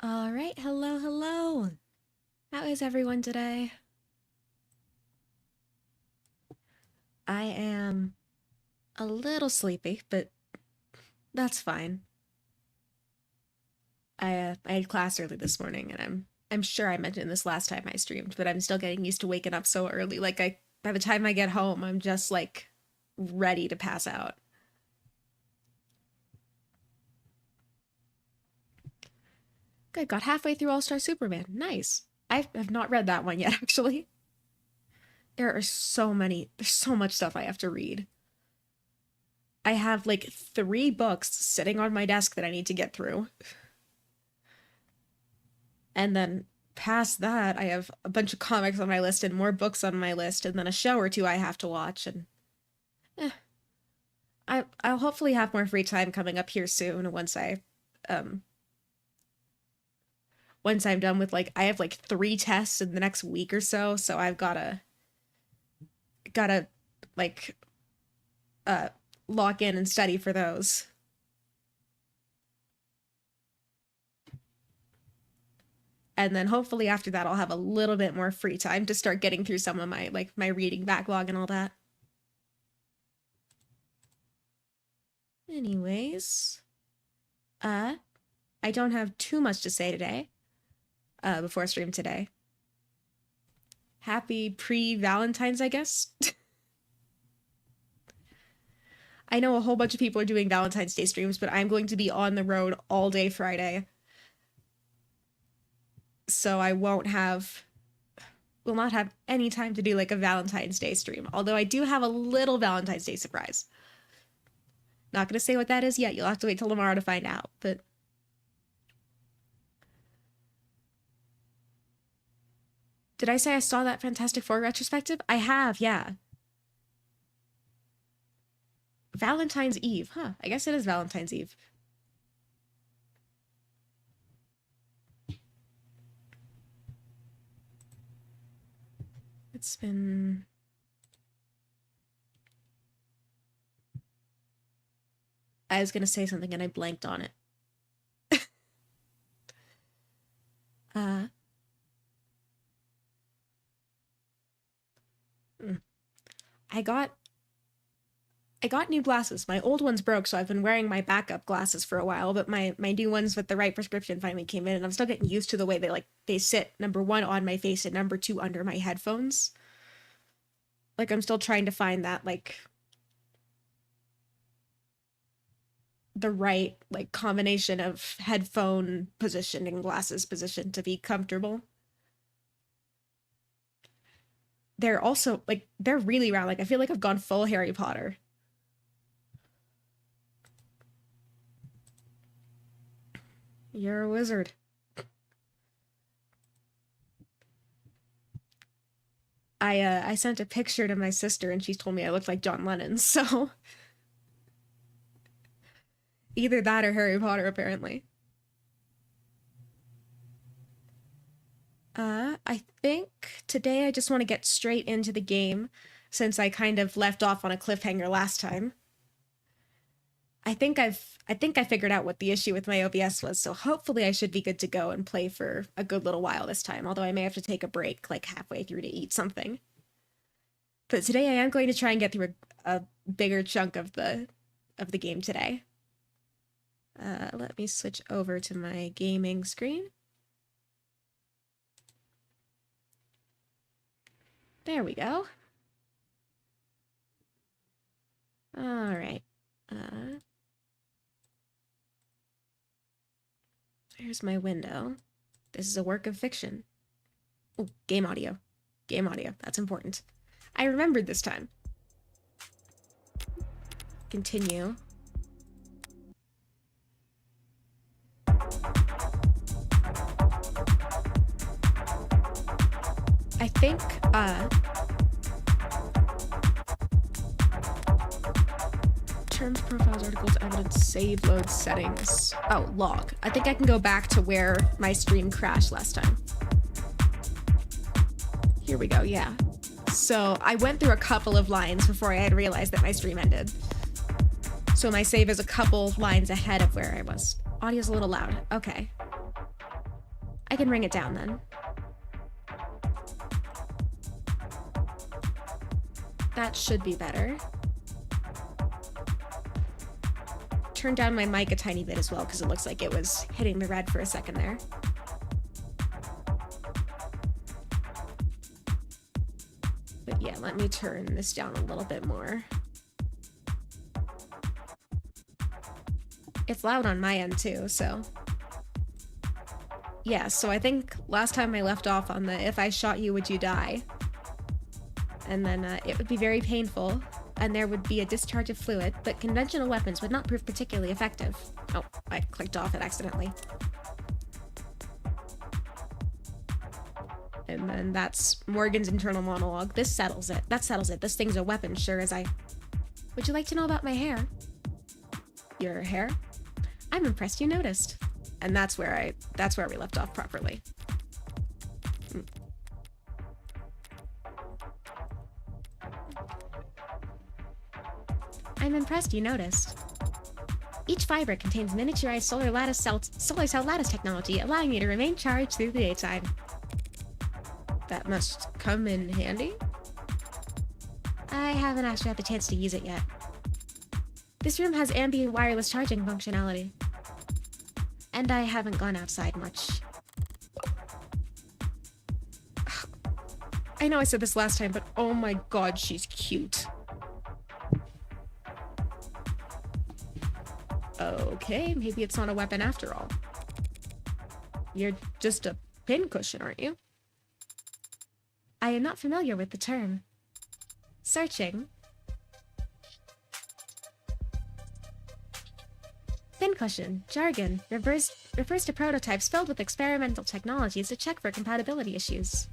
All right, hello, hello. How is everyone today? I am a little sleepy, but that's fine. I had class early this morning, and I'm sure I mentioned this last time I streamed, but I'm still getting used to waking up so early. Like by the time I get home, I'm just like ready to pass out. Good, got halfway through All-Star Superman. Nice. I have not read that one yet, actually. There's so much stuff I have to read. I have like 3 books sitting on my desk that I need to get through. And then past that, I have a bunch of comics on my list and more books on my list, and then a show or two I have to watch. And eh, I'll hopefully have more free time coming up here soon um once I'm done with I have like 3 tests in the next week or so, so I've gotta like uh lock in and study for those. And then hopefully after that I'll have a little bit more free time to start getting through some of my reading backlog and all that. Anyways, I don't have too much to say today, before stream today. Happy pre-Valentine's, I guess. I know a whole bunch of people are doing Valentine's Day streams, but I'm going to be on the road all day Friday. So I will not have any time to do like a Valentine's Day stream. Although I do have a little Valentine's Day surprise. Not gonna say what that is yet. You'll have to wait till tomorrow to find out, but Did I say I saw that Fantastic Four retrospective? I have, yeah. Valentine's Eve. Huh, I guess it is Valentine's Eve. It's been... I was gonna say something and I blanked on it. I got new glasses. My old ones broke, so I've been wearing my backup glasses for a while, but my new ones with the right prescription finally came in, and I'm still getting used to the way they sit, number one, on my face, and number two, under my headphones. Like, I'm still trying to find that, like, the right, like, combination of headphone position and glasses position to be comfortable. They're also, like, they're really round. Like, I feel like I've gone full Harry Potter. You're a wizard. I sent a picture to my sister and she told me I looked like John Lennon, so either that or Harry Potter, apparently. I think today I just want to get straight into the game since I kind of left off on a cliffhanger last time. I think I figured out what the issue with my OBS was, so hopefully I should be good to go and play for a good little while this time, although I may have to take a break like halfway through to eat something. But today I am going to try and get through a bigger chunk of the game today. Let me switch over to my gaming screen. There we go. All right. There's my window. This is a work of fiction. Oh, game audio. Game audio. That's important. I remembered this time. Continue. I think, terms, profiles, articles, evidence, save, load, settings. Oh, log. I think I can go back to where my stream crashed last time. Here we go, yeah. So I went through a couple of lines before I had realized that my stream ended. So my save is a couple lines ahead of where I was. Audio's a little loud. Okay. I can bring it down then. That should be better. Turn down my mic a tiny bit as well because it looks like it was hitting the red for a second there. But yeah, let me turn this down a little bit more. It's loud on my end too, so. Yeah, so I think last time I left off on the if I shot you, would you die? And then it would be very painful, and there would be a discharge of fluid, but conventional weapons would not prove particularly effective. Oh, I clicked off it accidentally. And then that's Morgan's internal monologue. This settles it. That settles it. This thing's a weapon, sure as I... Would you like to know about my hair? Your hair? I'm impressed you noticed. And that's where we left off properly. I'm impressed you noticed. Each fiber contains miniaturized solar cell lattice technology, allowing you to remain charged through the daytime. That must come in handy? I haven't actually had the chance to use it yet. This room has ambient wireless charging functionality. And I haven't gone outside much. I know I said this last time, but oh my god, she's cute. Okay, maybe it's not a weapon after all. You're just a pincushion, aren't you? I am not familiar with the term. Searching. Pincushion, jargon, refers to prototypes filled with experimental technologies to check for compatibility issues.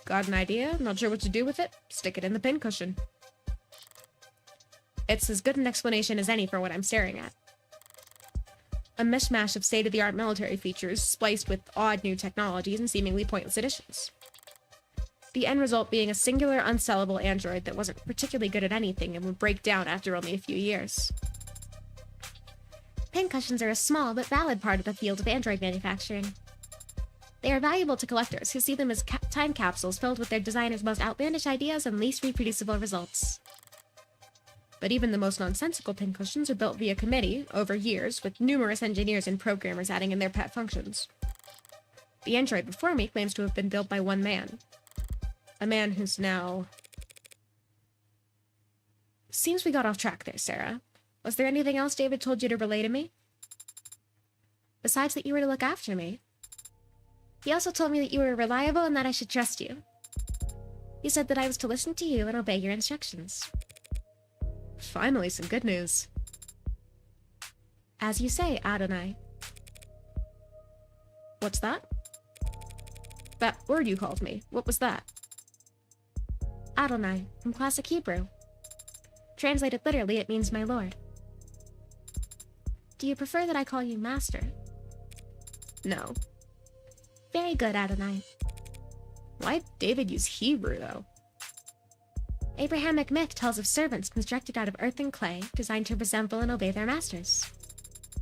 Got an idea? Not sure what to do with it? Stick it in the pincushion. It's as good an explanation as any for what I'm staring at. A mishmash of state-of-the-art military features spliced with odd new technologies and seemingly pointless additions. The end result being a singular, unsellable android that wasn't particularly good at anything and would break down after only a few years. Pincushions are a small but valid part of the field of android manufacturing. They are valuable to collectors who see them as time capsules filled with their designers' most outlandish ideas and least reproducible results. But even the most nonsensical pincushions are built via committee, over years, with numerous engineers and programmers adding in their pet functions. The android before me claims to have been built by one man. A man who's now... Seems we got off track there, Sarah. Was there anything else David told you to relay to me? Besides that you were to look after me. He also told me that you were reliable and that I should trust you. He said that I was to listen to you and obey your instructions. Finally, some good news. As you say, Adonai. What's that? That word you called me, what was that? Adonai, from classic Hebrew. Translated literally, it means my lord. Do you prefer that I call you master? No. Very good, Adonai. Why'd David use Hebrew, though? Abrahamic myth tells of servants constructed out of earth and clay, designed to resemble and obey their masters.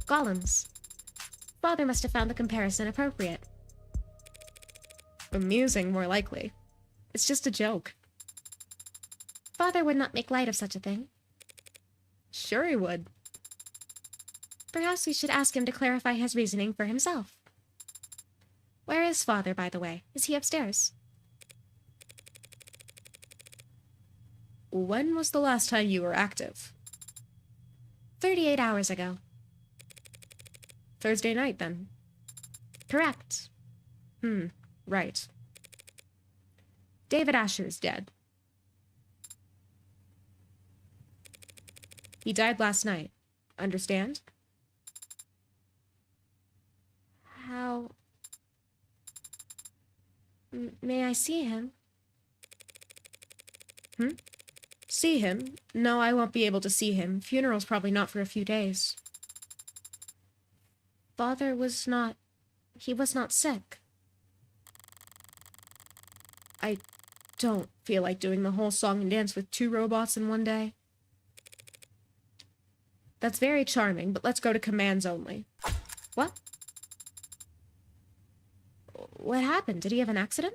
Golems. Father must have found the comparison appropriate. Amusing, more likely. It's just a joke. Father would not make light of such a thing. Sure he would. Perhaps we should ask him to clarify his reasoning for himself. Where is Father, by the way? Is he upstairs? When was the last time you were active? 38 hours ago. Thursday night, then? Correct. Right. David Asher is dead. He died last night. Understand? How... May I see him? See him? No, I won't be able to see him. Funeral's probably not for a few days. Father was not... He was not sick. I don't feel like doing the whole song and dance with 2 robots in one day. That's very charming, but let's go to commands only. What? What happened? Did he have an accident?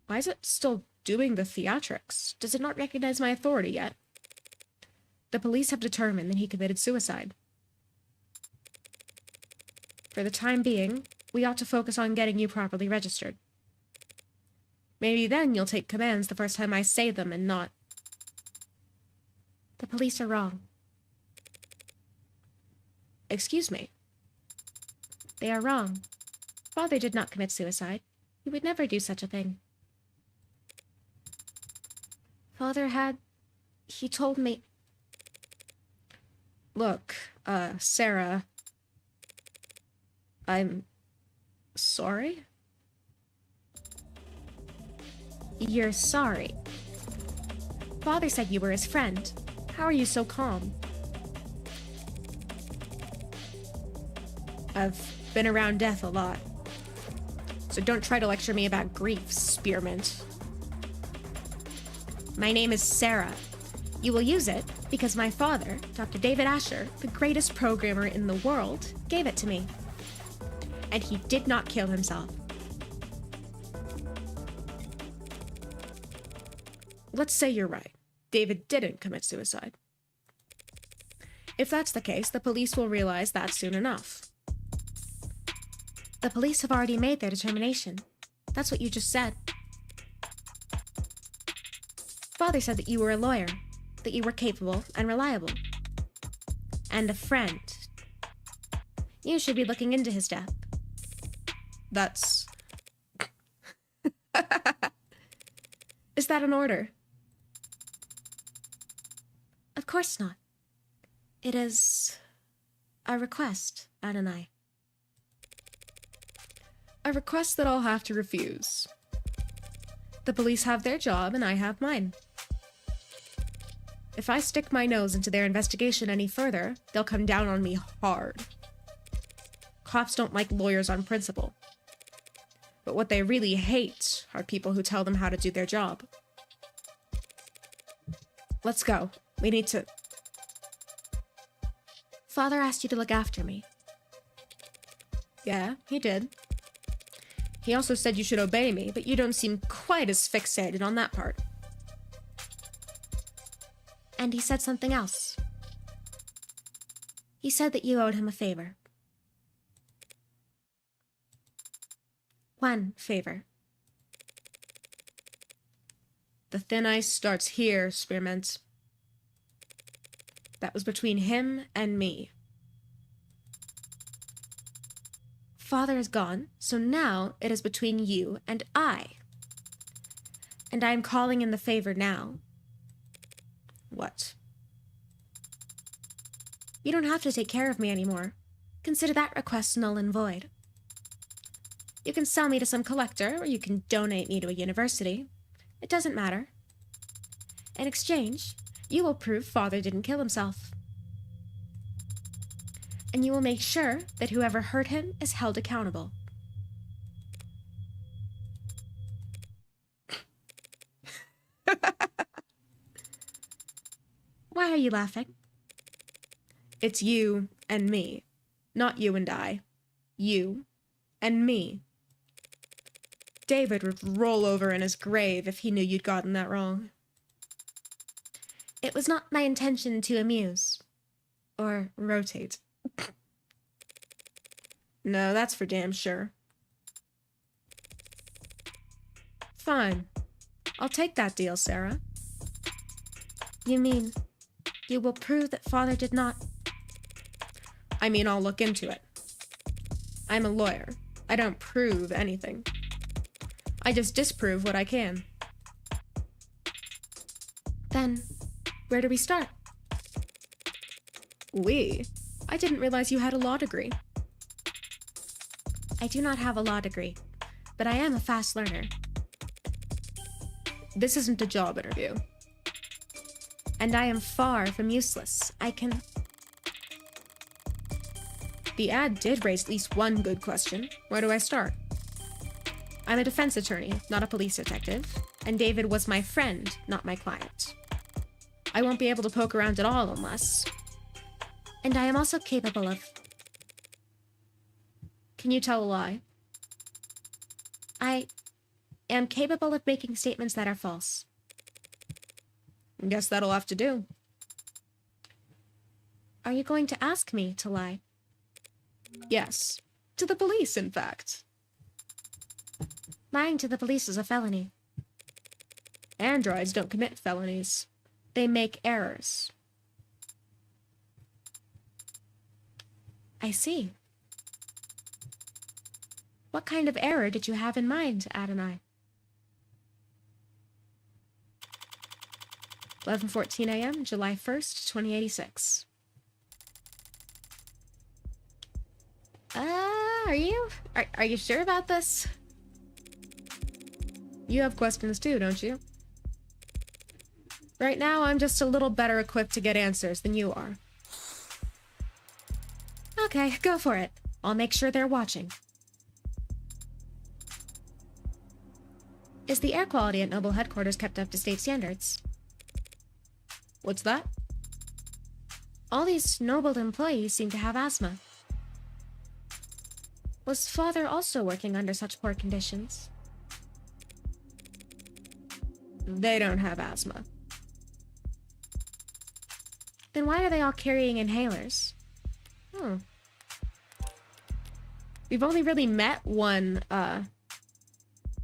Why is it still doing the theatrics? Does it not recognize my authority yet? The police have determined that he committed suicide. For the time being, we ought to focus on getting you properly registered. Maybe then you'll take commands the first time I say them and not... The police are wrong. Excuse me. They are wrong. Father did not commit suicide. He would never do such a thing. Father had... He told me... Look, Sarah... I'm... sorry? You're sorry. Father said you were his friend. How are you so calm? I've been around death a lot. So don't try to lecture me about grief, spearmint. My name is Sarah. You will use it because my father, Dr. David Asher, the greatest programmer in the world, gave it to me. And he did not kill himself. Let's say you're right. David didn't commit suicide. If that's the case, the police will realize that soon enough. The police have already made their determination. That's what you just said. Father said that you were a lawyer, that you were capable and reliable. And a friend. You should be looking into his death. That's... Is that an order? Of course not. It is... a request, Adonai. A request that I'll have to refuse. The police have their job and I have mine. If I stick my nose into their investigation any further, they'll come down on me hard. Cops don't like lawyers on principle. But what they really hate are people who tell them how to do their job. Let's go. We need to... Father asked you to look after me. Yeah, he did. He also said you should obey me, but you don't seem quite as fixated on that part. And he said something else. He said that you owed him a favor. One favor. The thin ice starts here, Spearmint. That was between him and me. Father is gone, so now it is between you and I. And I am calling in the favor now. What? You don't have to take care of me anymore. Consider that request null and void. You can sell me to some collector, or you can donate me to a university. It doesn't matter. In exchange, you will prove Father didn't kill himself. And you will make sure that whoever hurt him is held accountable. Why are you laughing? It's you and me. Not you and I. You and me. David would roll over in his grave if he knew you'd gotten that wrong. It was not my intention to amuse. Or rotate. No, that's for damn sure. Fine. I'll take that deal, Sarah. You mean, you will prove that Father did not... I mean, I'll look into it. I'm a lawyer. I don't prove anything. I just disprove what I can. Then, where do we start? I didn't realize you had a law degree. I do not have a law degree, but I am a fast learner. This isn't a job interview. And I am far from useless. I can... The ad did raise at least one good question. Where do I start? I'm a defense attorney, not a police detective, and David was my friend, not my client. I won't be able to poke around at all unless... And I am also capable of... Can you tell a lie? I am capable of making statements that are false. Guess that'll have to do. Are you going to ask me to lie? Yes. To the police, in fact. Lying to the police is a felony. Androids don't commit felonies. They make errors. I see. What kind of error did you have in mind, Adonai? 11:14 a.m., July 1st, 2086. Are you sure about this? You have questions too, don't you? Right now, I'm just a little better equipped to get answers than you are. Okay, go for it. I'll make sure they're watching. Is the air quality at Noble headquarters kept up to state standards? What's that? All these Noble employees seem to have asthma. Was Father also working under such poor conditions? They don't have asthma. Then why are they all carrying inhalers? We've only really met one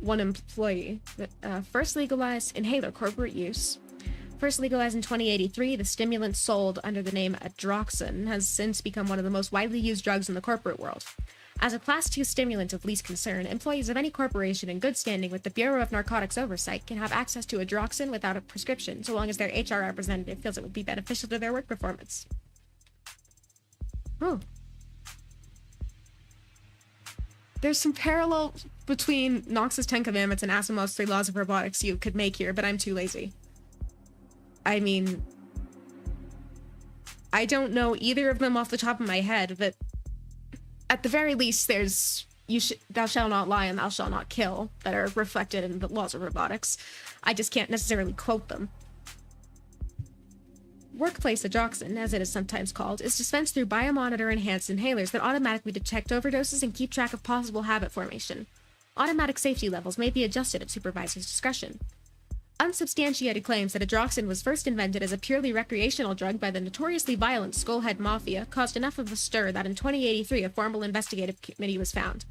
employee that first legalized inhaler corporate use. First legalized in 2083, the stimulant sold under the name Adroxin has since become one of the most widely used drugs in the corporate world. As a Class 2 stimulant of least concern, employees of any corporation in good standing with the Bureau of Narcotics Oversight can have access to Adroxin without a prescription, so long as their HR representative feels it would be beneficial to their work performance. There's some parallel between Knox's 10 Commandments and Asimov's 3 Laws of Robotics you could make here, but I'm too lazy. I mean, I don't know either of them off the top of my head, but at the very least, there's thou shalt not lie and thou shalt not kill that are reflected in the Laws of Robotics. I just can't necessarily quote them. Workplace adroxin, as it is sometimes called, is dispensed through biomonitor-enhanced inhalers that automatically detect overdoses and keep track of possible habit formation. Automatic safety levels may be adjusted at supervisor's discretion. Unsubstantiated claims that adroxin was first invented as a purely recreational drug by the notoriously violent Skullhead Mafia caused enough of a stir that in 2083 a formal investigative committee was found.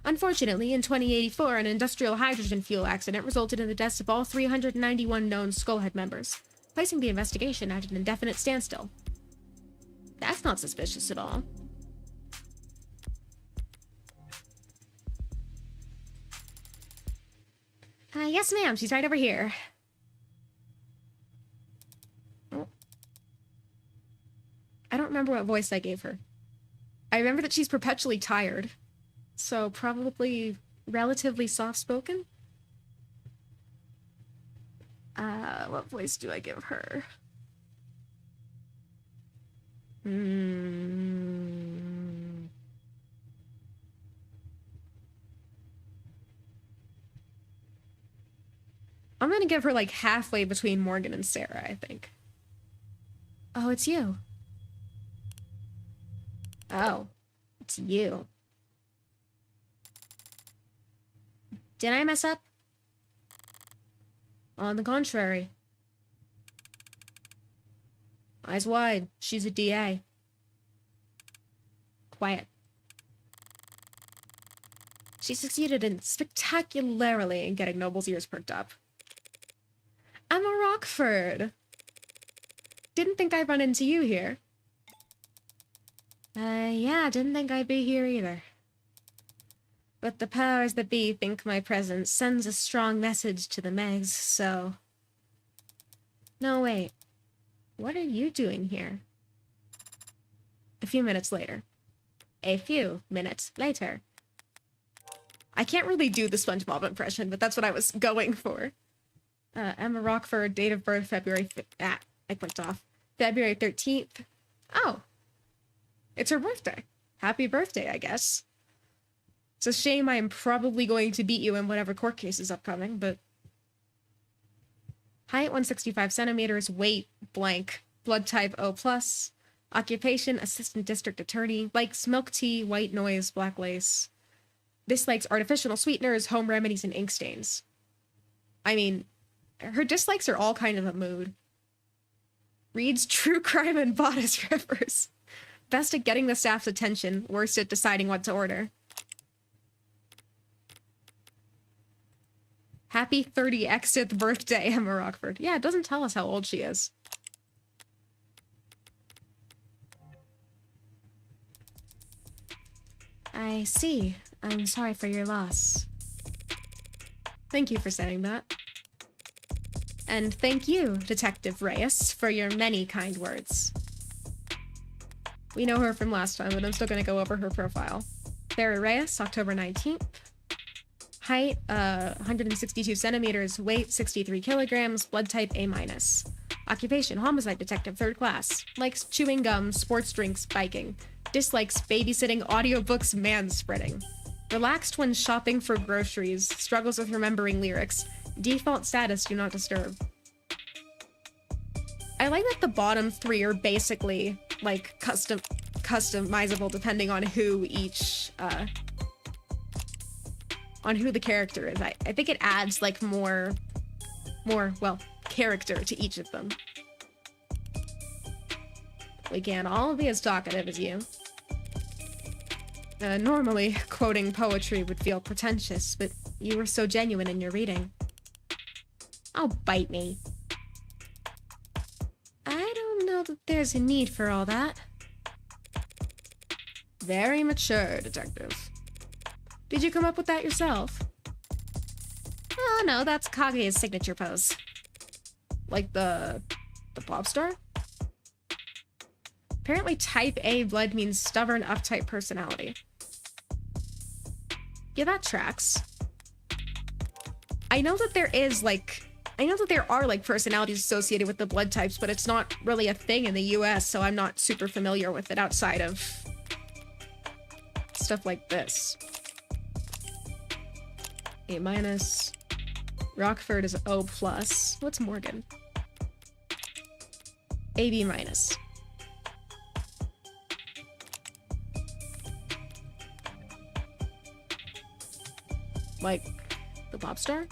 Unfortunately, in 2084, an industrial hydrogen fuel accident resulted in the deaths of all 391 known Skullhead members, placing the investigation at an indefinite standstill. That's not suspicious at all. Yes, ma'am. She's right over here. Oh. I don't remember what voice I gave her. I remember that she's perpetually tired, so probably relatively soft-spoken. What voice do I give her? I'm gonna give her like halfway between Morgan and Sarah, I think. Oh, it's you. Oh, it's you. Did I mess up? On the contrary. Eyes wide. She's a DA. Quiet. She succeeded spectacularly in getting Noble's ears perked up. Emma Rockford. Didn't think I'd run into you here. Yeah, didn't think I'd be here either. But the powers that be think my presence sends a strong message to the Megs, so... No, wait. What are you doing here? A few minutes later. A few minutes later. I can't really do the SpongeBob impression, but that's what I was going for. Emma Rockford, date of birth, February... I clicked off. February 13th. Oh. It's her birthday. Happy birthday, I guess. It's a shame I am probably going to beat you in whatever court case is upcoming, but... Height, 165 centimeters. Weight, blank. Blood type, O+. Occupation, assistant district attorney. Likes milk tea, white noise, black lace. Dislikes artificial sweeteners, home remedies, and ink stains. I mean, her dislikes are all kind of a mood. Reads true crime and bodice rippers. Best at getting the staff's attention, worst at deciding what to order. Happy 30th birthday, Emma Rockford. Yeah, it doesn't tell us how old she is. I see. I'm sorry for your loss. Thank you for saying that. And thank you, Detective Reyes, for your many kind words. We know her from last time, but I'm still going to go over her profile. Sarah Reyes, October 19th. Height, 162 centimeters. Weight, 63 kilograms. Blood type, A-. Occupation, homicide detective, 3rd class. Likes chewing gum, sports drinks, biking. Dislikes babysitting, audiobooks, manspreading. Relaxed when shopping for groceries. Struggles with remembering lyrics. Default status, do not disturb. I like that the bottom 3 are basically, like, customizable depending on who each, on who the character is. I think it adds, like, more, well, character to each of them. We can't all be as talkative as you. Normally, quoting poetry would feel pretentious, but you were so genuine in your reading. Oh, bite me. I don't know that there's a need for all that. Very mature, detective. Did you come up with that yourself? Oh, no, that's Kage's signature pose. Like the pop star? Apparently type A blood means stubborn, uptight personality. Yeah, that tracks. I know that there is, like... I know that there are, like, personalities associated with the blood types, but it's not really a thing in the US, so I'm not super familiar with it outside of... stuff like this. A minus. Rockford is O plus. What's Morgan? AB minus. Like, the pop star?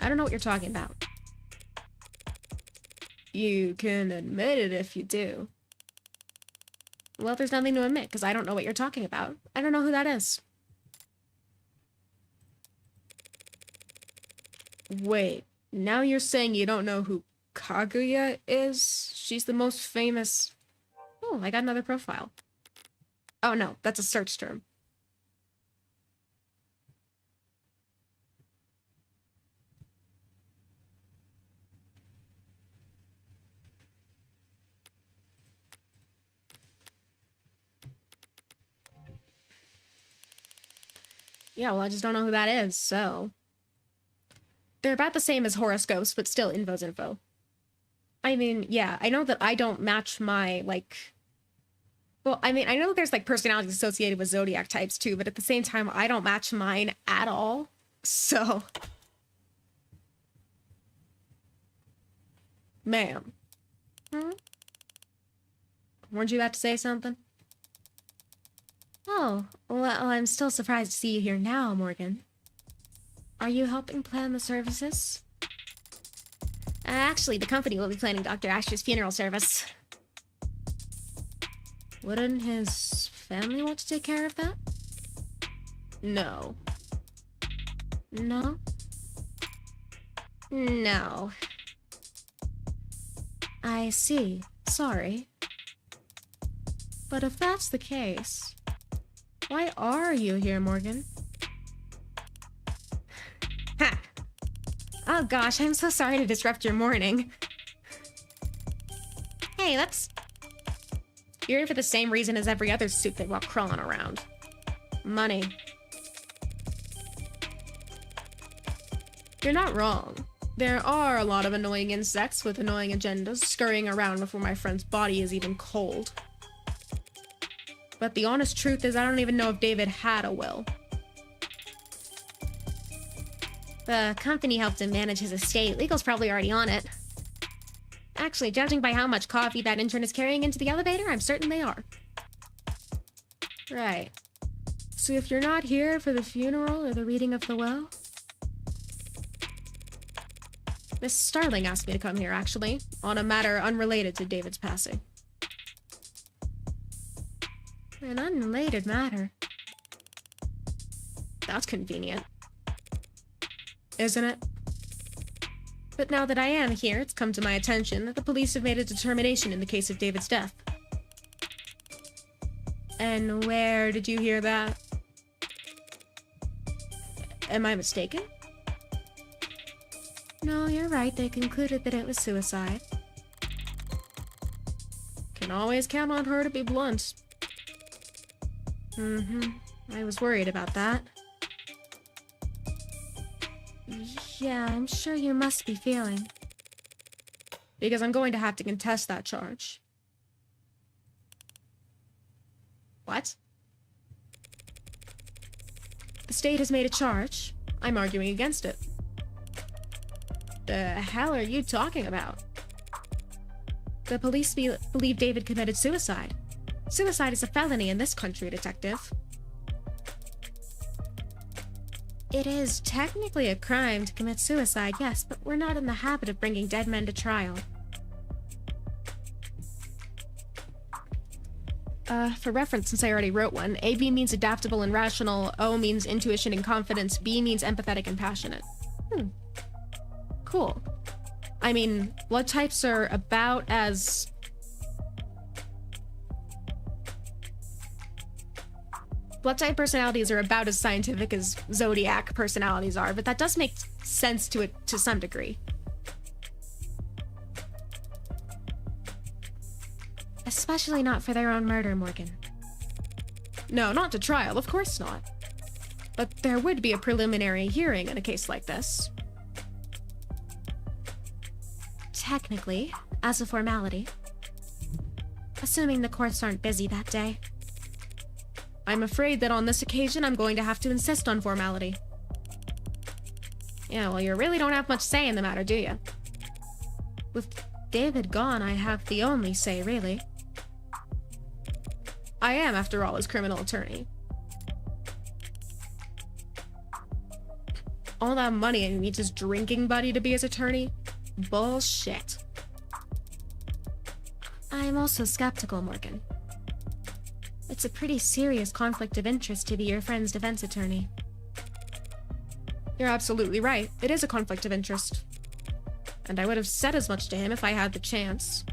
I don't know what you're talking about. You can admit it if you do. Well, there's nothing to admit, because I don't know what you're talking about. I don't know who that is. Wait, now you're saying you don't know who Kaguya is? She's the most famous... Oh, I got another profile. Oh no, that's a search term. Yeah, well, I just don't know who that is, so... They're about the same as horoscopes, but still info's info. I mean, yeah, I know that I don't match my, like... Well, I mean, I know that there's, like, personalities associated with zodiac types, too, but at the same time, I don't match mine at all, so... Ma'am. Hmm? Weren't you about to say something? Oh, well, I'm still surprised to see you here now, Morgan. Are you helping plan the services? Actually, the company will be planning Dr. Asher's funeral service. Wouldn't his family want to take care of that? No. No? No. I see. Sorry. But if that's the case, why are you here, Morgan? Ha! Oh gosh, I'm so sorry to disrupt your morning. Hey, that's... You're in for the same reason as every other stupid while crawling around. Money. You're not wrong. There are a lot of annoying insects with annoying agendas scurrying around before my friend's body is even cold. But the honest truth is I don't even know if David had a will. The company helped him manage his estate. Legal's probably already on it. Actually, judging by how much coffee that intern is carrying into the elevator, I'm certain they are. Right. So if you're not here for the funeral or the reading of the will... Miss Starling asked me to come here, actually, on a matter unrelated to David's passing. An unrelated matter. That's convenient. Isn't it? But now that I am here, it's come to my attention that the police have made a determination in the case of David's death. And where did you hear that? Am I mistaken? No, you're right. They concluded that it was suicide. Can always count on her to be blunt. I was worried about that. Yeah, I'm sure you must be feeling. Because I'm going to have to contest that charge. What? The state has made a charge. I'm arguing against it. The hell are you talking about? The police believe David committed suicide. Suicide is a felony in this country, Detective. It is technically a crime to commit suicide, yes, but we're not in the habit of bringing dead men to trial. For reference, since I already wrote one, AB means adaptable and rational, O means intuition and confidence, B means empathetic and passionate. Cool. I mean, blood types are about as... Blood type personalities are about as scientific as zodiac personalities are, but that does make sense to it to some degree. Especially not for their own murder, Morgan. No, not to trial, of course not. But there would be a preliminary hearing in a case like this. Technically, as a formality. Assuming the courts aren't busy that day. I'm afraid that on this occasion I'm going to have to insist on formality. Yeah, well, you really don't have much say in the matter, do you? With David gone, I have the only say, really. I am, after all, his criminal attorney. All that money and he needs his drinking buddy to be his attorney? Bullshit. I'm also skeptical, Morgan. It's a pretty serious conflict of interest to be your friend's defense attorney. You're absolutely right. It is a conflict of interest. And I would have said as much to him if I had the chance.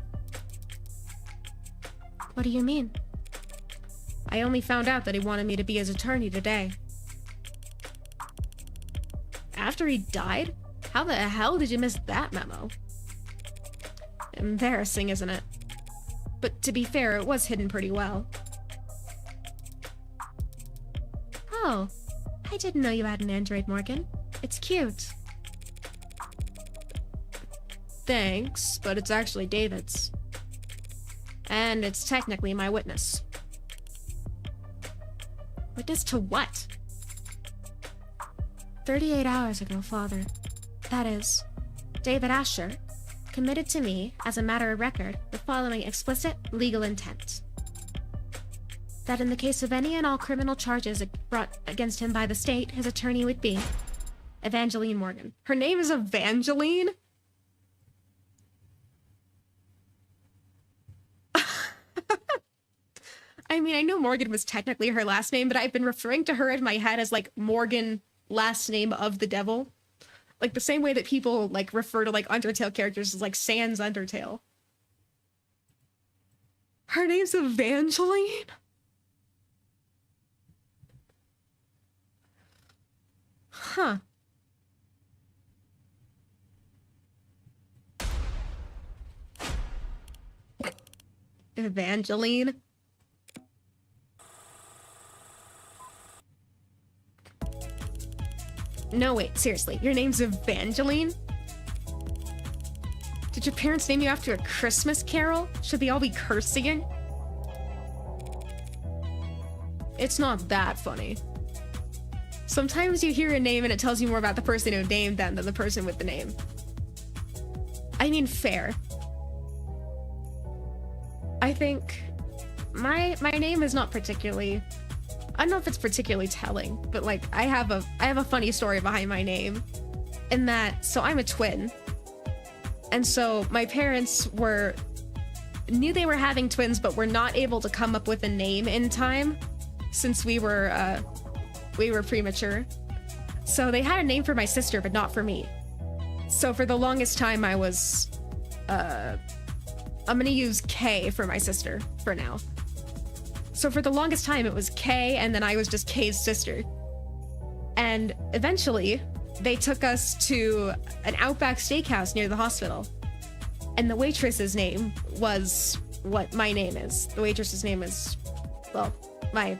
What do you mean? I only found out that he wanted me to be his attorney today. After he died? How the hell did you miss that memo? Embarrassing, isn't it? But to be fair, it was hidden pretty well. Oh, I didn't know you had an android, Morgan. It's cute. Thanks, but it's actually David's. And it's technically my witness. Witness to what? 38 hours ago, Father. That is, David Asher committed to me, as a matter of record, the following explicit legal intent. That in the case of any and all criminal charges brought against him by the state, his attorney would be Evangeline Morgan. Her name is Evangeline? I mean, I know Morgan was technically her last name, but I've been referring to her in my head as, like, Morgan, last name of the devil. Like, the same way that people, like, refer to, like, Undertale characters as, like, Sans Undertale. Her name's Evangeline? Huh. Evangeline? No, wait, seriously, your name's Evangeline? Did your parents name you after a Christmas carol? Should they all be cursing? It's not that funny. Sometimes you hear a name and it tells you more about the person who named them than the person with the name. I mean, fair. I think my name is not particularly... I don't know if it's particularly telling, but like I have a funny story behind my name. In that, so I'm a twin. And so my parents knew they were having twins, but were not able to come up with a name in time since we were premature. So they had a name for my sister, but not for me. So for the longest time I was, I'm gonna use K for my sister for now. So for the longest time, it was Kay, and then I was just Kay's sister. And eventually, they took us to an Outback Steakhouse near the hospital. And the waitress's name was what my name is. The waitress's name is, well, my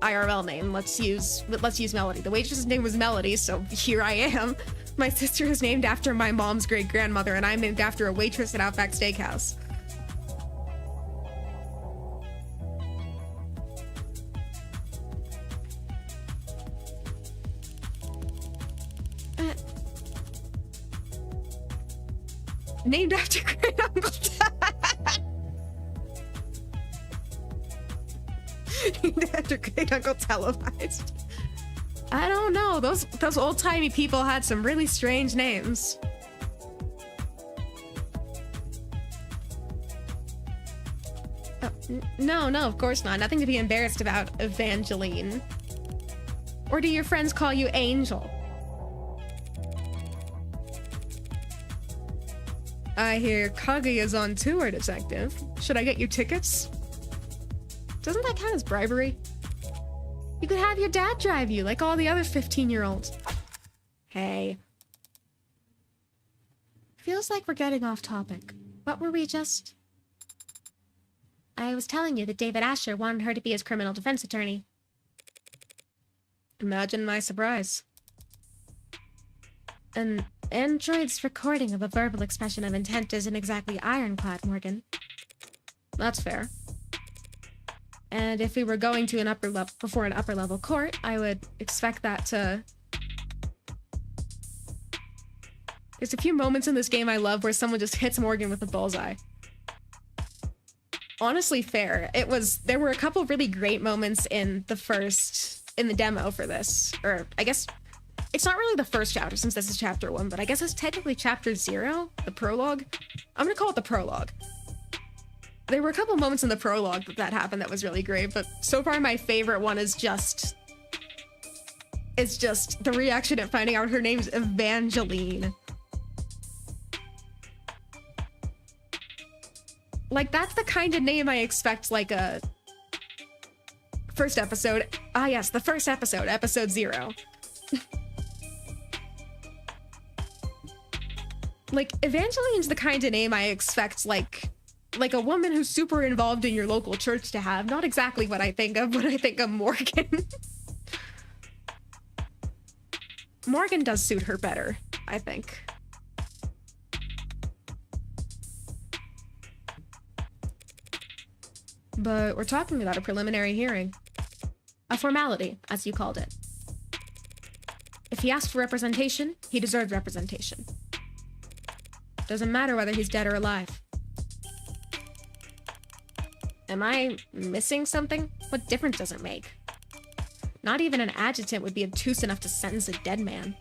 IRL name. Let's use Melody. The waitress's name was Melody, so here I am. My sister is named after my mom's great-grandmother, and I'm named after a waitress at Outback Steakhouse. Named after Great Uncle Named after Great Uncle Televised. I don't know. Those old-timey people had some really strange names. No, of course not. Nothing to be embarrassed about, Evangeline. Or do your friends call you Angel? I hear Kaguya's on tour, Detective. Should I get you tickets? Doesn't that count as bribery? You could have your dad drive you, like all the other 15-year-olds. Hey. Feels like we're getting off topic. What were we just... I was telling you that David Asher wanted her to be his criminal defense attorney. Imagine my surprise. An android's recording of a verbal expression of intent isn't exactly ironclad, Morgan. That's fair. And if we were going to an upper level court, I would expect that to... There's a few moments in this game I love where someone just hits Morgan with a bullseye. Honestly, fair. There were a couple really great moments in the demo for this. Or, I guess, it's not really the first chapter since this is chapter 1, but I guess it's technically chapter 0, the prologue. I'm gonna call it the prologue. There were a couple moments in the prologue that happened that was really great, but so far my favorite one is just the reaction at finding out her name's Evangeline. Like, that's the kind of name I expect, like, a first episode. Ah, yes, the first episode, episode 0. Like, Evangeline's the kind of name I expect, like a woman who's super involved in your local church to have. Not exactly what I think of when I think of Morgan. Morgan does suit her better, I think. But we're talking about a preliminary hearing. A formality, as you called it. If he asked for representation, he deserved representation. Doesn't matter whether he's dead or alive. Am I missing something? What difference does it make? Not even an adjutant would be obtuse enough to sentence a dead man.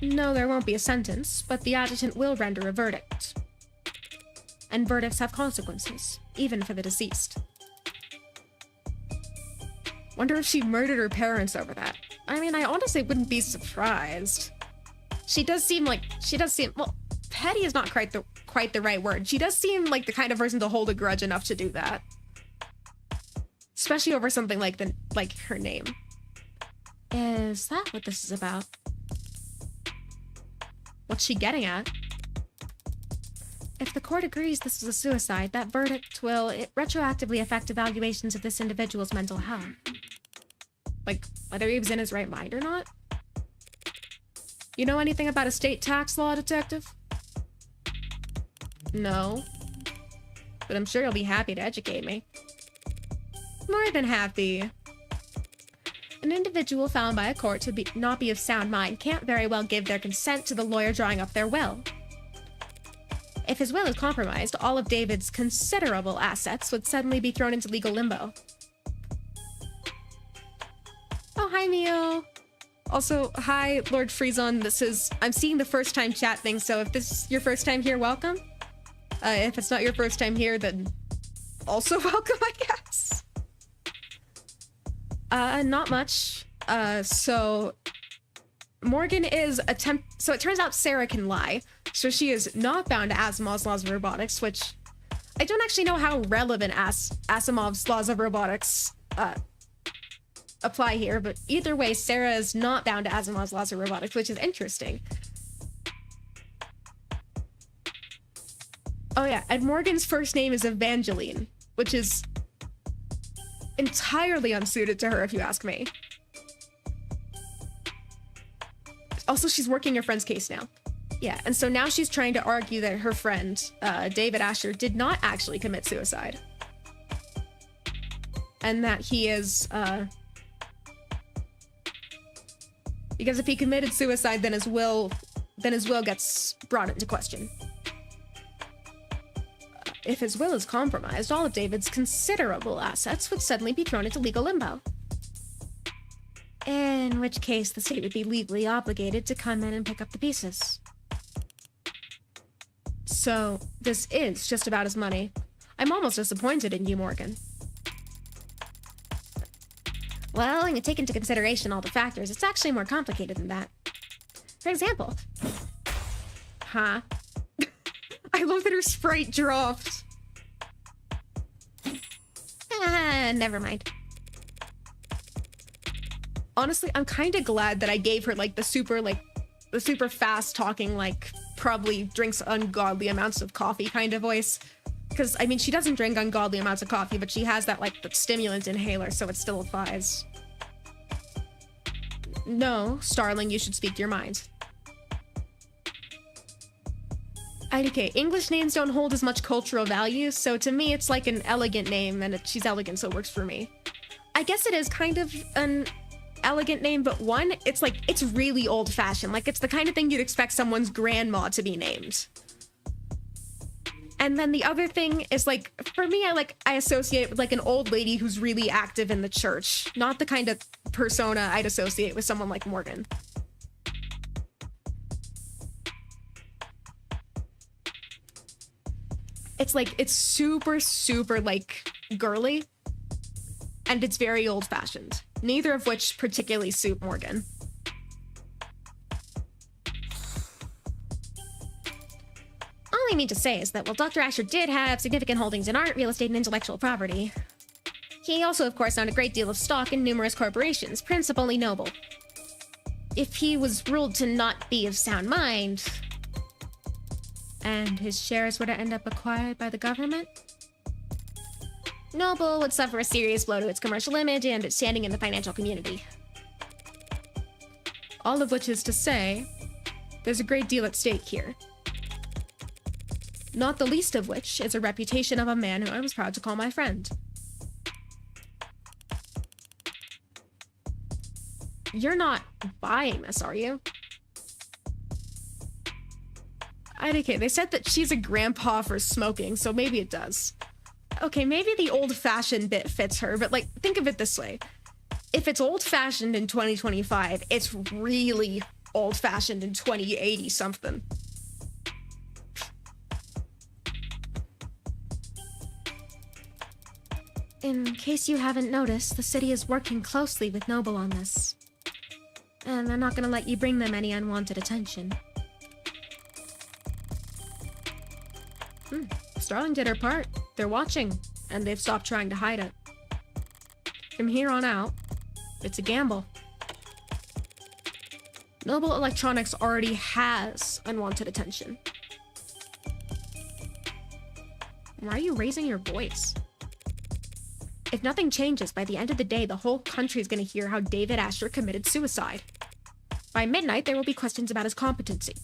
No, there won't be a sentence, but the adjutant will render a verdict. And verdicts have consequences, even for the deceased. Wonder if she murdered her parents over that. I mean, I honestly wouldn't be surprised. She does seem, well, petty is not quite the right word. She does seem like the kind of person to hold a grudge enough to do that. Especially over something like her name. Is that what this is about? What's she getting at? If the court agrees this was a suicide, that verdict will retroactively affect evaluations of this individual's mental health. Like, whether he was in his right mind or not? You know anything about estate tax law, detective? No. But I'm sure you'll be happy to educate me. More than happy. An individual found by a court to not be of sound mind can't very well give their consent to the lawyer drawing up their will. If his will is compromised, all of David's considerable assets would suddenly be thrown into legal limbo. Oh, hi, Mio. Also, hi, Lord Friezon. I'm seeing the first time chat thing, so if this is your first time here, welcome. If it's not your first time here, then also welcome, I guess. Not much. So Morgan is so it turns out Sarah can lie. So she is not bound to Asimov's laws of robotics, which I don't actually know how relevant Asimov's laws of robotics apply here, but either way, Sarah is not bound to Asimov's laws of robotics, which is interesting. Oh yeah, and Morgan's first name is Evangeline, which is entirely unsuited to her, if you ask me. Also, she's working her friend's case now. Yeah, and so now she's trying to argue that her friend, David Asher, did not actually commit suicide. And that he is, because if he committed suicide, then his will gets brought into question. If his will is compromised, all of David's considerable assets would suddenly be thrown into legal limbo. In which case, the state would be legally obligated to come in and pick up the pieces. So, this is just about his money. I'm almost disappointed in you, Morgan. Well, when you take into consideration all the factors, it's actually more complicated than that. For example... Huh? I love that her sprite dropped. Never mind. Honestly, I'm kind of glad that I gave her, like, the super fast talking, like, probably drinks ungodly amounts of coffee kind of voice. Because, I mean, she doesn't drink ungodly amounts of coffee, but she has that, like, the stimulant inhaler, so it still applies. No, Starling, you should speak your mind. IDK, English names don't hold as much cultural value, so to me it's like an elegant name, and she's elegant, so it works for me. I guess it is kind of an elegant name, but one, it's like, it's really old-fashioned. Like, it's the kind of thing you'd expect someone's grandma to be named. And then the other thing is, like, for me, I associate it with, like, an old lady who's really active in the church. Not the kind of persona I'd associate with someone like Morgan. It's, like, it's super, super, like, girly. And it's very old-fashioned. Neither of which particularly suit Morgan. All I mean to say is that while Dr. Asher did have significant holdings in art, real estate, and intellectual property, he also, of course, owned a great deal of stock in numerous corporations, principally Noble. If he was ruled to not be of sound mind, and his shares were to end up acquired by the government, Noble would suffer a serious blow to its commercial image and its standing in the financial community. All of which is to say, there's a great deal at stake here. Not the least of which is a reputation of a man who I was proud to call my friend. You're not buying this, are you? IDK, they said that she's a grandpa for smoking, so maybe it does. Okay, maybe the old-fashioned bit fits her, but, like, think of it this way. If it's old-fashioned in 2025, it's really old-fashioned in 2080-something. In case you haven't noticed, the city is working closely with Noble on this. And they're not gonna let you bring them any unwanted attention. Starling did her part. They're watching, and they've stopped trying to hide it. From here on out, it's a gamble. Noble Electronics already has unwanted attention. Why are you raising your voice? If nothing changes, by the end of the day, the whole country is going to hear how David Asher committed suicide. By midnight, there will be questions about his competency.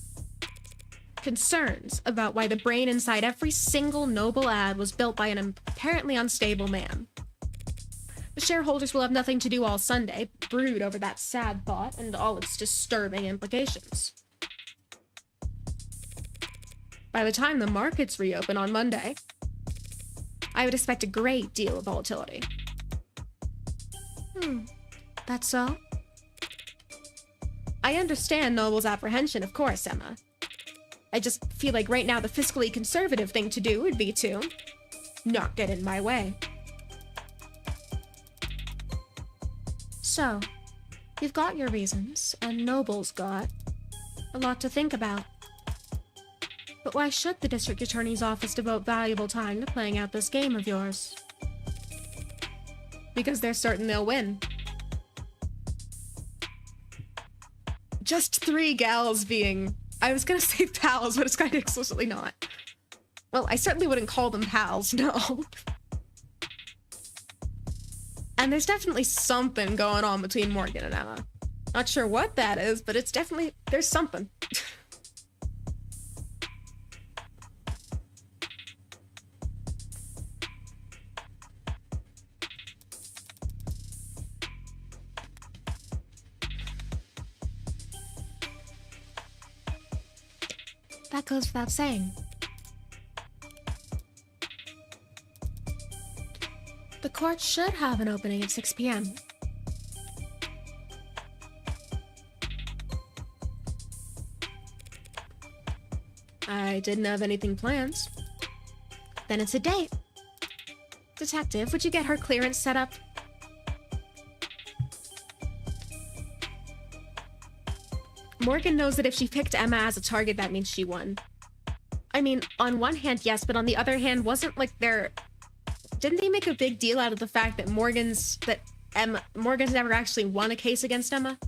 Concerns about why the brain inside every single Noble ad was built by an apparently unstable man. The shareholders will have nothing to do all Sunday, brood over that sad thought and all its disturbing implications. By the time the markets reopen on Monday, I would expect a great deal of volatility. That's so? I understand Noble's apprehension, of course, Emma. I just feel like right now the fiscally conservative thing to do would be to not get in my way. So, you've got your reasons, and Noble's got a lot to think about. But why should the District Attorney's Office devote valuable time to playing out this game of yours? Because they're certain they'll win. Just 3 gals being... I was gonna say pals, but it's kind of explicitly not. Well, I certainly wouldn't call them pals, no. And there's definitely something going on between Morgan and Emma. Not sure what that is, but it's definitely... there's something. That goes without saying. The court should have an opening at 6 p.m. I didn't have anything planned. Then it's a date. Detective, would you get her clearance set up? Morgan knows that if she picked Emma as a target, that means she won. I mean, on one hand, yes, but on the other hand, wasn't like there... Didn't they make a big deal out of the fact that Morgan's never actually won a case against Emma?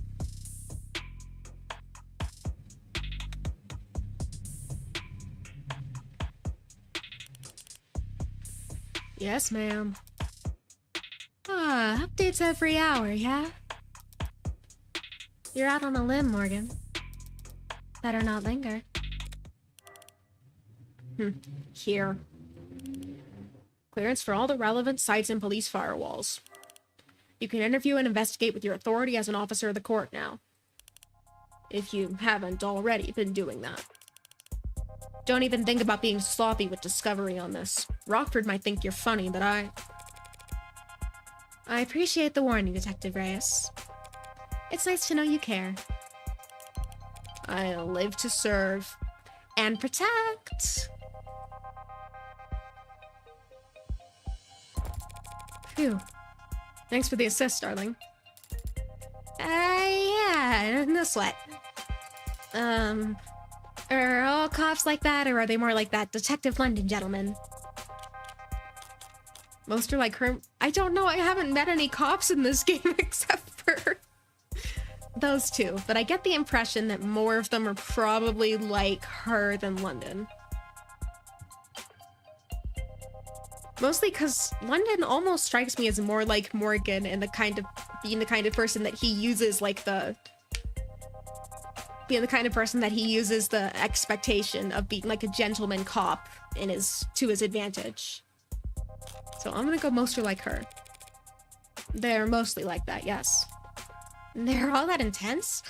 Yes, ma'am. Ah, updates every hour, yeah? You're out on a limb, Morgan. Better not linger. Here. Clearance for all the relevant sites and police firewalls. You can interview and investigate with your authority as an officer of the court now. If you haven't already been doing that. Don't even think about being sloppy with discovery on this. Rockford might think you're funny, but I appreciate the warning, Detective Reyes. It's nice to know you care. I live to serve and protect. Phew. Thanks for the assist, darling. Yeah, no sweat. Are all cops like that, or are they more like that Detective London gentleman? Most are like her. I don't know, I haven't met any cops in this game except for those two, but I get the impression that more of them are probably like her than London. Mostly because London almost strikes me as more like Morgan and being the kind of person that he uses the expectation of being like a gentleman cop to his advantage. So I'm gonna go mostly like her. They're mostly like that, yes. They're all that intense?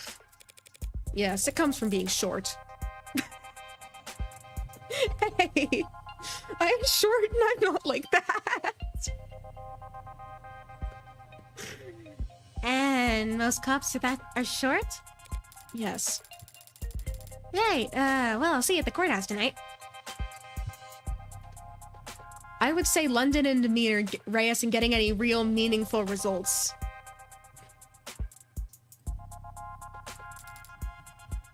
Yes, it comes from being short. Hey, I'm short and I'm not like that. And most cops are short? Yes. Hey, well, I'll see you at the courthouse tonight. I would say London and demeanor Reyes in getting any real meaningful results.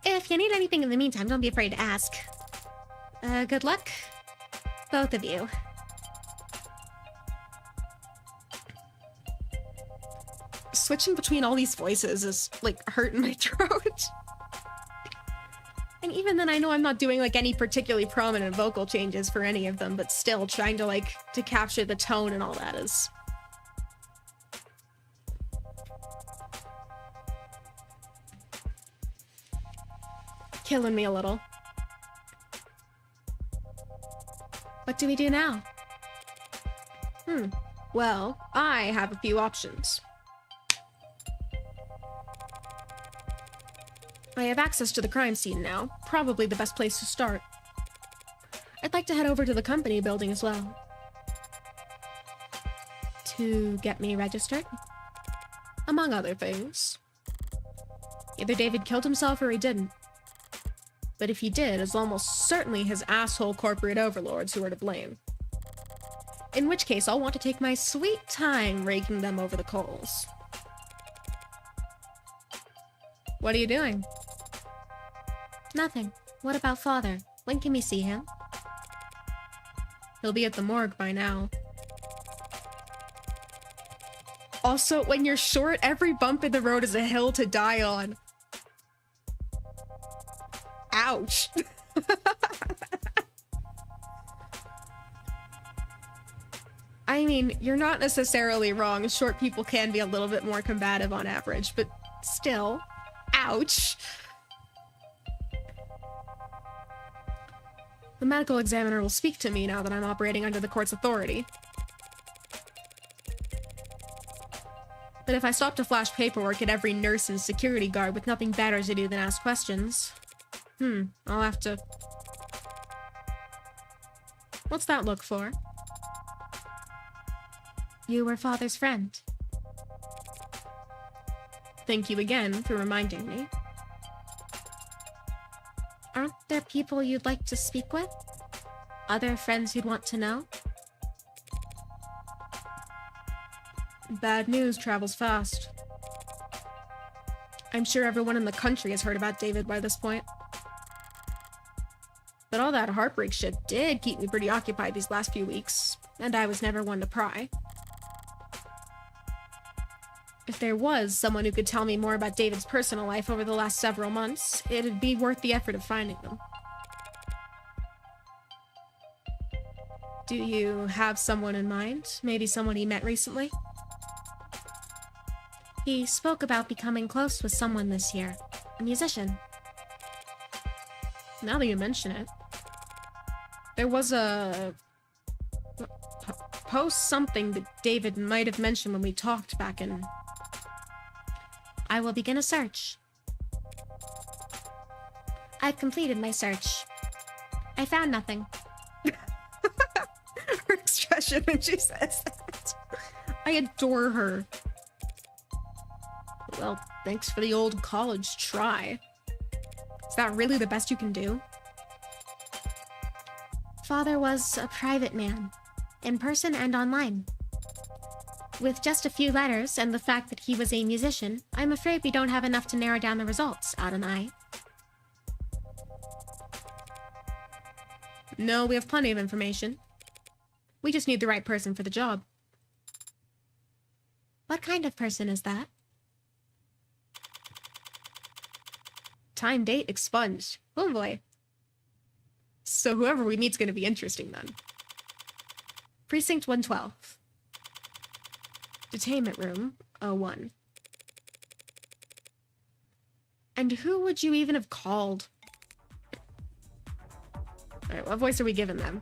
If you need anything in the meantime, don't be afraid to ask. Good luck, both of you. Switching between all these voices is, like, hurting my throat. And even then, I know I'm not doing, like, any particularly prominent vocal changes for any of them, but still, trying to, like, to capture the tone and all that is... killing me a little. What do we do now? Well, I have a few options. I have access to the crime scene now, probably the best place to start. I'd like to head over to the company building as well. To get me registered? Among other things. Either David killed himself or he didn't. But if he did, it's almost certainly his asshole corporate overlords who are to blame. In which case, I'll want to take my sweet time raking them over the coals. What are you doing? Nothing. What about Father? When can we see him? He'll be at the morgue by now. Also, when you're short, every bump in the road is a hill to die on. Ouch. I mean, you're not necessarily wrong. Short people can be a little bit more combative on average, but still, ouch. The medical examiner will speak to me now that I'm operating under the court's authority. But if I stop to flash paperwork at every nurse and security guard with nothing better to do than ask questions... I'll have to... What's that look for? You were Father's friend. Thank you again for reminding me. Aren't there people you'd like to speak with? Other friends you'd want to know? Bad news travels fast. I'm sure everyone in the country has heard about David by this point. But all that heartbreak shit did keep me pretty occupied these last few weeks, and I was never one to pry. If there was someone who could tell me more about David's personal life over the last several months, it'd be worth the effort of finding them. Do you have someone in mind? Maybe someone he met recently? He spoke about becoming close with someone this year. A musician. Now that you mention it. There was a... post something that David might have mentioned when we talked back in... I will begin a search. I've completed my search. I found nothing. Her expression when she says that. I adore her. Well, thanks for the old college try. Is that really the best you can do? Father was a private man, in person and online. With just a few letters and the fact that he was a musician, I'm afraid we don't have enough to narrow down the results, Ad and I. No, we have plenty of information. We just need the right person for the job. What kind of person is that? Time, date, expunged. Oh boy. So whoever we meet's gonna be interesting then. Precinct 112. Detainment room 01. And who would you even have called? Alright, what voice are we giving them?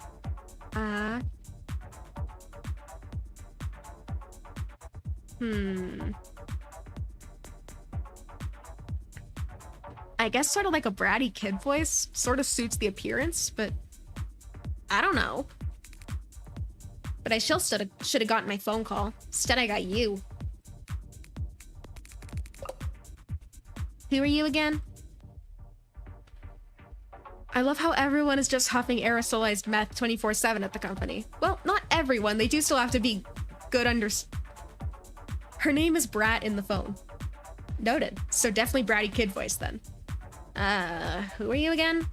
I guess sort of like a bratty kid voice. Sort of suits the appearance, but I don't know. But I still should have gotten my phone call. Instead, I got you. Who are you again? I love how everyone is just huffing aerosolized meth 24/7 at the company. Well, not everyone. They do still have to be good under... Her name is Brat in the phone. Noted. So definitely bratty kid voice then. Who are you again?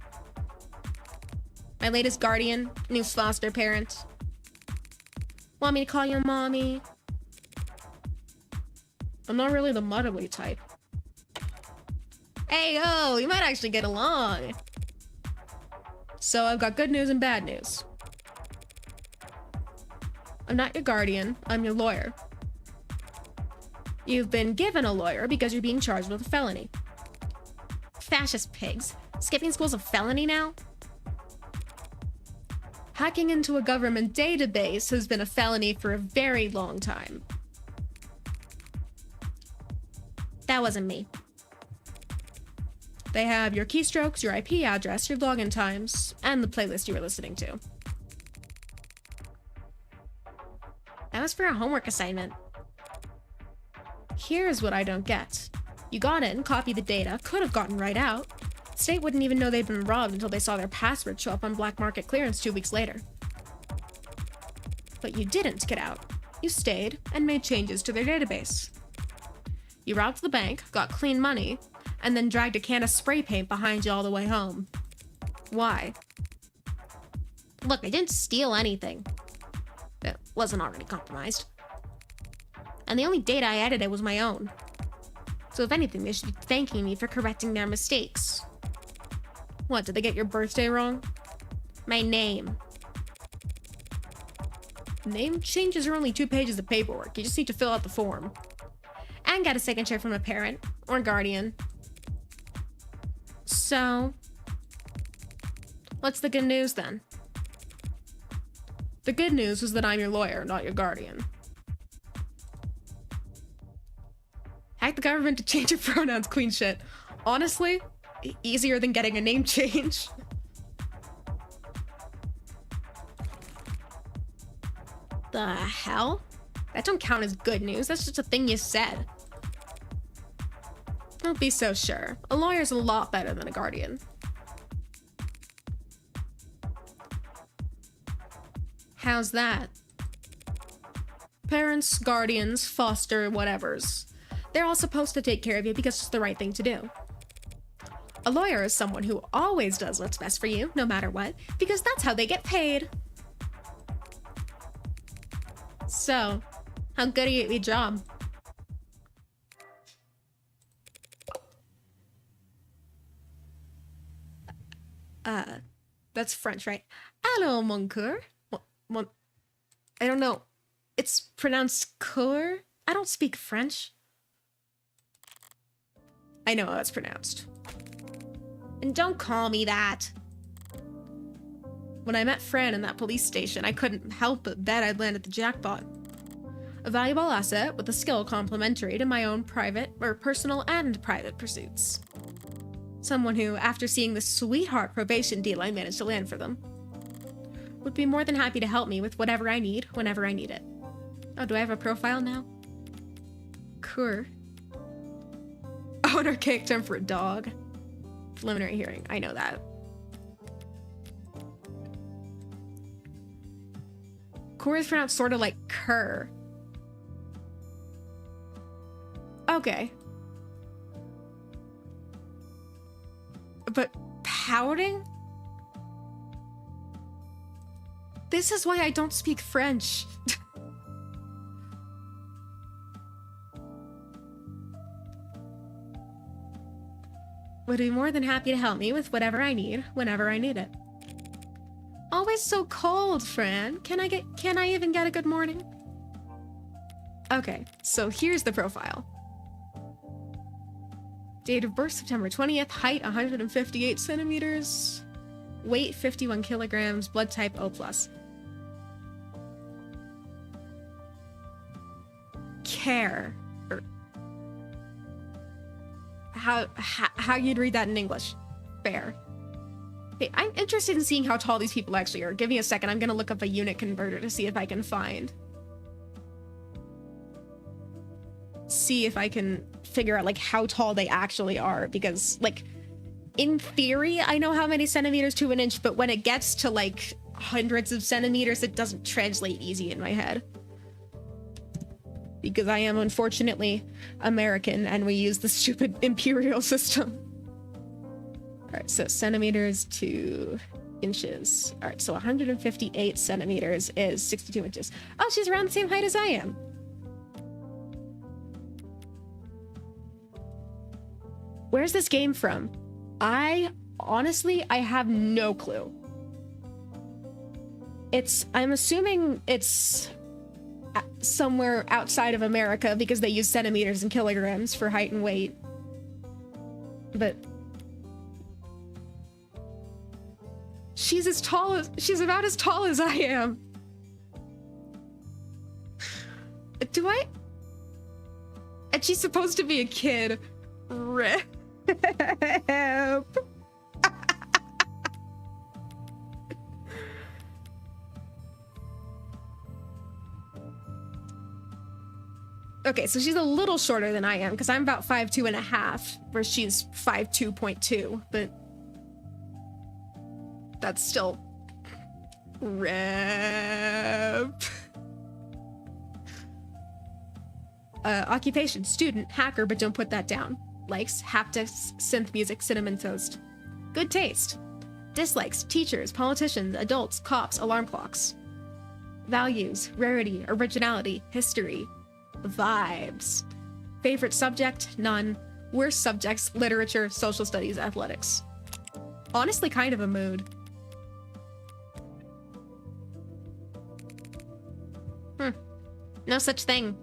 My latest guardian, new foster parent. Want me to call you mommy? I'm not really the motherly type. Hey, yo, you might actually get along. So I've got good news and bad news. I'm not your guardian, I'm your lawyer. You've been given a lawyer because you're being charged with a felony. Fascist pigs. Skipping school's a felony now? Hacking into a government database has been a felony for a very long time. That wasn't me. They have your keystrokes, your IP address, your login times, and the playlist you were listening to. That was for a homework assignment. Here's what I don't get. You got in, copied the data, could have gotten right out. The state wouldn't even know they'd been robbed until they saw their password show up on black market clearance 2 weeks later. But you didn't get out. You stayed and made changes to their database. You robbed the bank, got clean money, and then dragged a can of spray paint behind you all the way home. Why? Look, I didn't steal anything. It wasn't already compromised. And the only data I edited was my own. So if anything, they should be thanking me for correcting their mistakes. What, did they get your birthday wrong? My name. Name changes are only 2 pages of paperwork. You just need to fill out the form. And get a signature from a parent or guardian. So, what's the good news then? The good news is that I'm your lawyer, not your guardian. Hack the government to change your pronouns, queen shit. Honestly, easier than getting a name change. The hell? That don't count as good news, that's just a thing you said. Don't be so sure. A lawyer's a lot better than a guardian. How's that? Parents, guardians, foster, whatevers. They're all supposed to take care of you because it's the right thing to do. A lawyer is someone who always does what's best for you, no matter what, because that's how they get paid. So, how good are you at your job? That's French, right? Allô, mon coeur? Well, I don't know. It's pronounced coeur. I don't speak French. I know how it's pronounced. And don't call me that. When I met Fran in that police station, I couldn't help but bet I'd landed the jackpot. A valuable asset with a skill complementary to my own personal and private pursuits. Someone who, after seeing the sweetheart probation deal I managed to land for them, would be more than happy to help me with whatever I need, whenever I need it. Oh, do I have a profile now? Coeur. Oh, an archaic term for a dog. Preliminary hearing, I know that. Coeur is pronounced sort of like cur. Okay. But pouting? This is why I don't speak French. Would be more than happy to help me with whatever I need, whenever I need it. Always so cold, Fran. Can I even get a good morning? Okay, so here's the profile. Date of birth, September 20th. Height, 158 centimeters. Weight, 51 kilograms. Blood type, O+. Care. How you'd read that in English. Fair. Okay, I'm interested in seeing how tall these people actually are. Give me a second. I'm gonna look up a unit converter to see if I can figure out like how tall they actually are, because like in theory I know how many centimeters to an inch, but when it gets to like hundreds of centimeters it doesn't translate easy in my head. Because I am unfortunately American and we use the stupid imperial system. Alright, so centimeters to inches. Alright, so 158 centimeters is 62 inches. Oh, she's around the same height as I am. Where's this game from? Honestly, I have no clue. I'm assuming it's somewhere outside of America because they use centimeters and kilograms for height and weight. But she's about as tall as I am. And she's supposed to be a kid. Rip. Okay, so she's a little shorter than I am, because I'm about 5'2.5", where she's 5'2.2", but that's still rep. Occupation, student, hacker, but don't put that down. Likes, haptics, synth music, cinnamon toast. Good taste. Dislikes, teachers, politicians, adults, cops, alarm clocks. Values, rarity, originality, history. Vibes. Favorite subject, none. Worst subjects, literature, social studies, athletics. Honestly, kind of a mood. No such thing.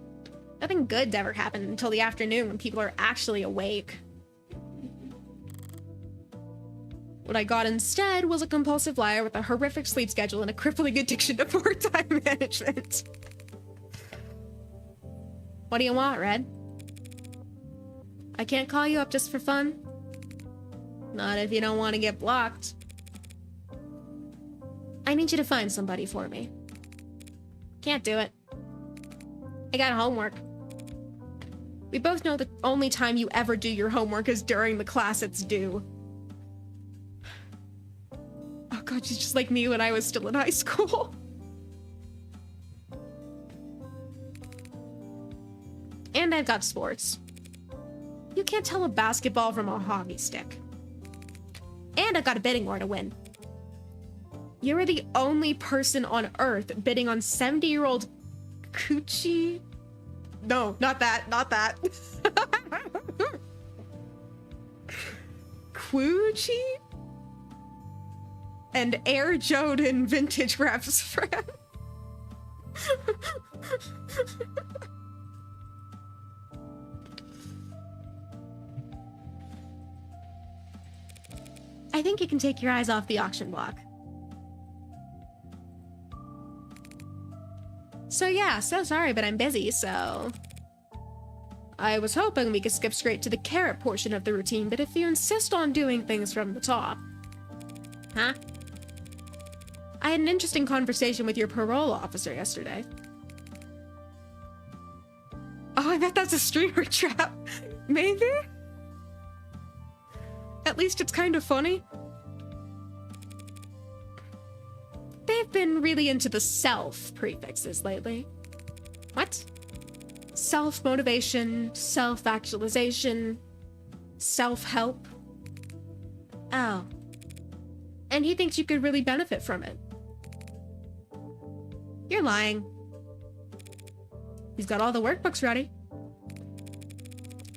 Nothing good ever happened until the afternoon when people are actually awake. What I got instead was a compulsive liar with a horrific sleep schedule and a crippling addiction to poor time management. What do you want, Red? I can't call you up just for fun. Not if you don't want to get blocked. I need you to find somebody for me. Can't do it. I got homework. We both know the only time you ever do your homework is during the class it's due. Oh god, she's just like me when I was still in high school. And I've got sports. You can't tell a basketball from a hockey stick. And I've got a bidding war to win. You're the only person on Earth bidding on 70-year-old Coochie? No, not that, not that. Coochie? And Air Jordan vintage reps, friend. I think you can take your eyes off the auction block. So yeah, so sorry, but I'm busy, so... I was hoping we could skip straight to the carrot portion of the routine, but if you insist on doing things from the top... Huh? I had an interesting conversation with your parole officer yesterday. Oh, I bet that's a streamer trap. Maybe? At least it's kind of funny. They've been really into the self prefixes lately. What? Self-motivation, self-actualization, self-help. Oh. And he thinks you could really benefit from it. You're lying. He's got all the workbooks ready.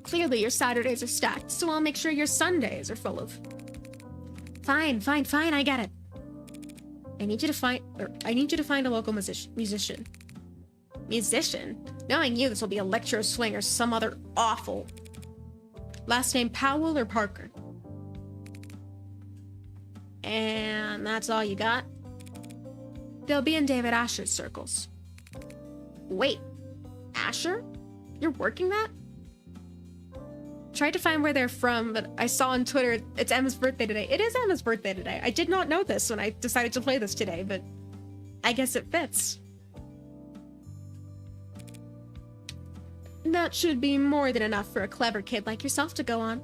Clearly your Saturdays are stacked, so I'll make sure your Sundays are full of... Fine, I get it. I need you to find a local musician. Musician? Knowing you, this will be Electro Swing or some other awful... Last name Powell or Parker? And that's all you got? They'll be in David Asher's circles. Wait, Asher? You're working that? Tried to find where they're from, but I saw on Twitter it's Emma's birthday today. It is Emma's birthday today. I did not know this when I decided to play this today, but I guess it fits. That should be more than enough for a clever kid like yourself to go on.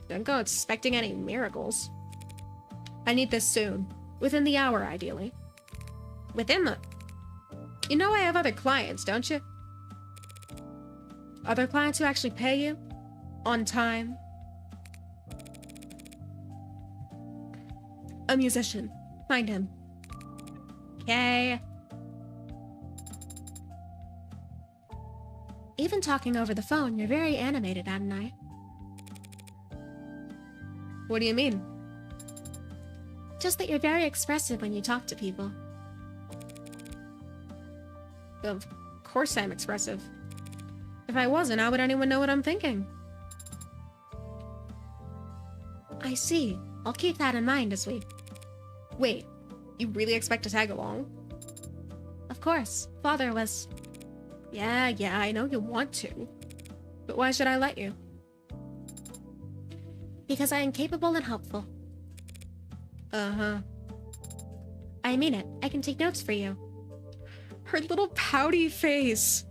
Don't go expecting any miracles. I need this soon. Within the hour, ideally. Within the... You know I have other clients, don't you? Other clients who actually pay you? On time? A musician. Find him. Okay. Even talking over the phone, you're very animated, Adonai. What do you mean? Just that you're very expressive when you talk to people. Of course I'm expressive. If I wasn't, how would anyone know what I'm thinking? I see. I'll keep that in mind as we... Wait, you really expect to tag along? Of course. Father was... Yeah, I know you want to. But why should I let you? Because I am capable and helpful. Uh-huh. I mean it. I can take notes for you. Her little pouty face.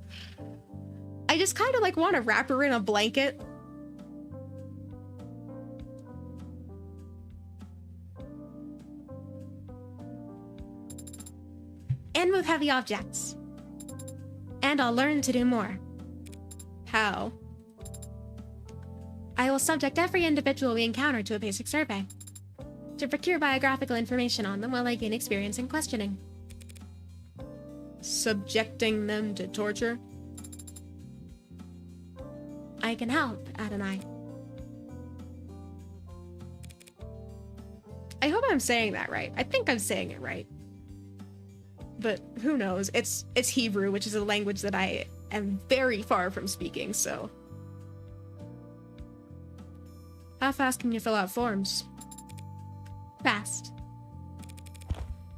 I just kind of like want to wrap her in a blanket. And move heavy objects. And I'll learn to do more. How? I will subject every individual we encounter to a basic survey. To procure biographical information on them while I gain experience in questioning. Subjecting them to torture? I can help, Adonai. I hope I'm saying that right. I think I'm saying it right. But who knows? It's Hebrew, which is a language that I am very far from speaking, so... How fast can you fill out forms? Fast.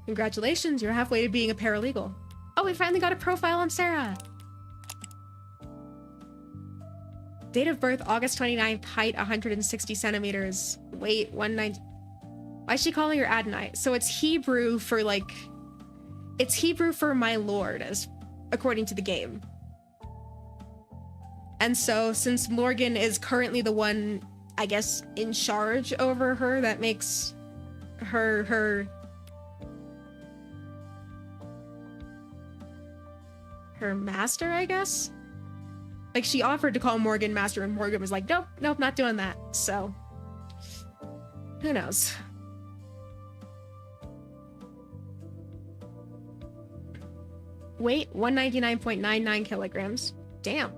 Congratulations, you're halfway to being a paralegal. Oh, we finally got a profile on Sarah! Date of birth, August 29th, height 160 centimeters, weight 190... Why is she calling her Adonai? So it's Hebrew for, like... It's Hebrew for my lord, as according to the game. And so, since Morgan is currently the one, I guess, in charge over her, that makes her master, I guess? Like, she offered to call Morgan master, and Morgan was like, nope, not doing that. So, who knows? Weight, 199.99 kilograms. Damn.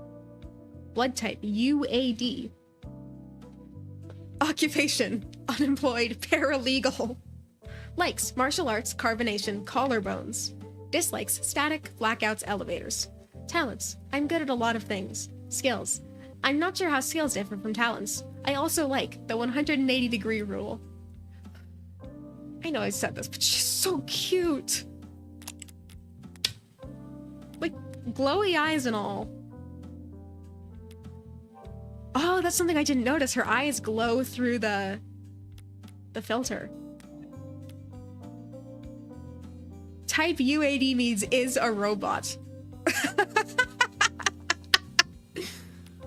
Blood type, UAD. Occupation, unemployed, paralegal. Likes, martial arts, carbonation, collarbones. Dislikes, static, blackouts, elevators. Talents. I'm good at a lot of things. Skills. I'm not sure how skills differ from talents. I also like the 180-degree rule. I know I said this, but she's so cute. Like, glowy eyes and all. Oh, that's something I didn't notice. Her eyes glow through the filter. Type UAD means is a robot.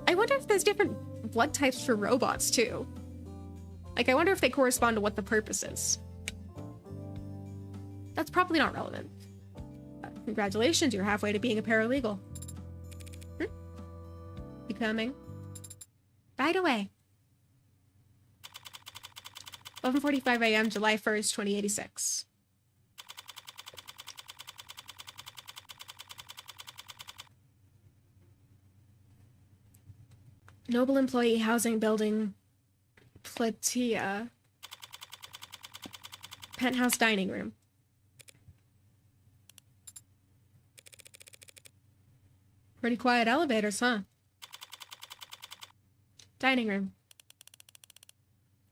I wonder if there's different blood types for robots, too. Like, I wonder if they correspond to what the purpose is. That's probably not relevant. Congratulations, you're halfway to being a paralegal. Becoming. Right away. 11:45 a.m., July 1st, 2086. Noble Employee Housing Building, Platea. Penthouse dining room. Pretty quiet elevators, huh? Dining room.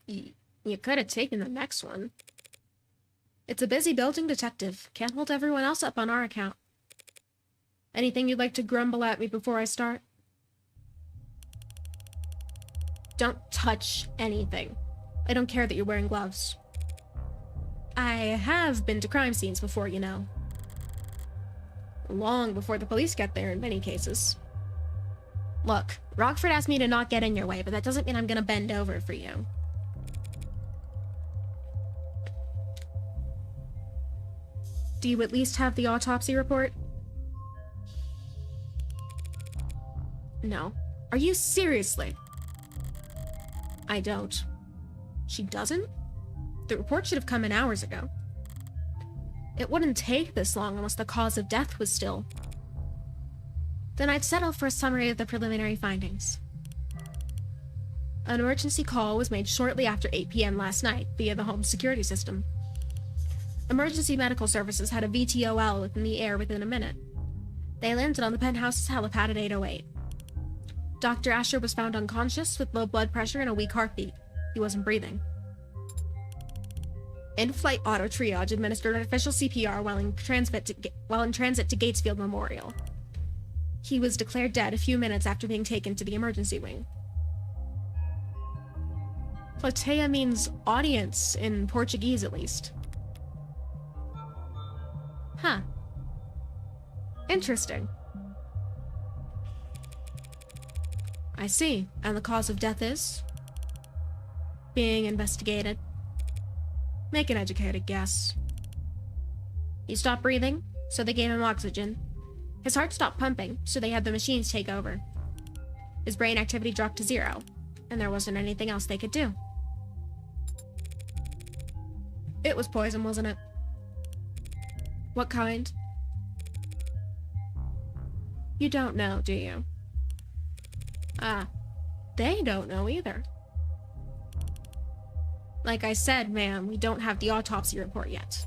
You could have taken the next one. It's a busy building, detective. Can't hold everyone else up on our account. Anything you'd like to grumble at me before I start? Don't touch anything. I don't care that you're wearing gloves. I have been to crime scenes before, you know. Long before the police get there in many cases. Look, Rockford asked me to not get in your way, but that doesn't mean I'm gonna bend over for you. Do you at least have the autopsy report? No. Are you seriously? I don't. She doesn't? The report should have come in hours ago. It wouldn't take this long unless the cause of death was still. Then I'd settle for a summary of the preliminary findings. An emergency call was made shortly after 8 p.m. last night via the home security system. Emergency medical services had a VTOL in the air within a minute. They landed on the penthouse's helipad at 8:08. Dr. Asher was found unconscious with low blood pressure and a weak heartbeat. He wasn't breathing. In-flight auto triage administered artificial CPR while in transit to Gatesfield Memorial. He was declared dead a few minutes after being taken to the emergency wing. Platea means audience in Portuguese, at least. Huh. Interesting. I see. And the cause of death is? Being investigated. Make an educated guess. He stopped breathing, so they gave him oxygen. His heart stopped pumping, so they had the machines take over. His brain activity dropped to 0, and there wasn't anything else they could do. It was poison, wasn't it? What kind? You don't know, do you? Ah, they don't know either. Like I said, ma'am, we don't have the autopsy report yet.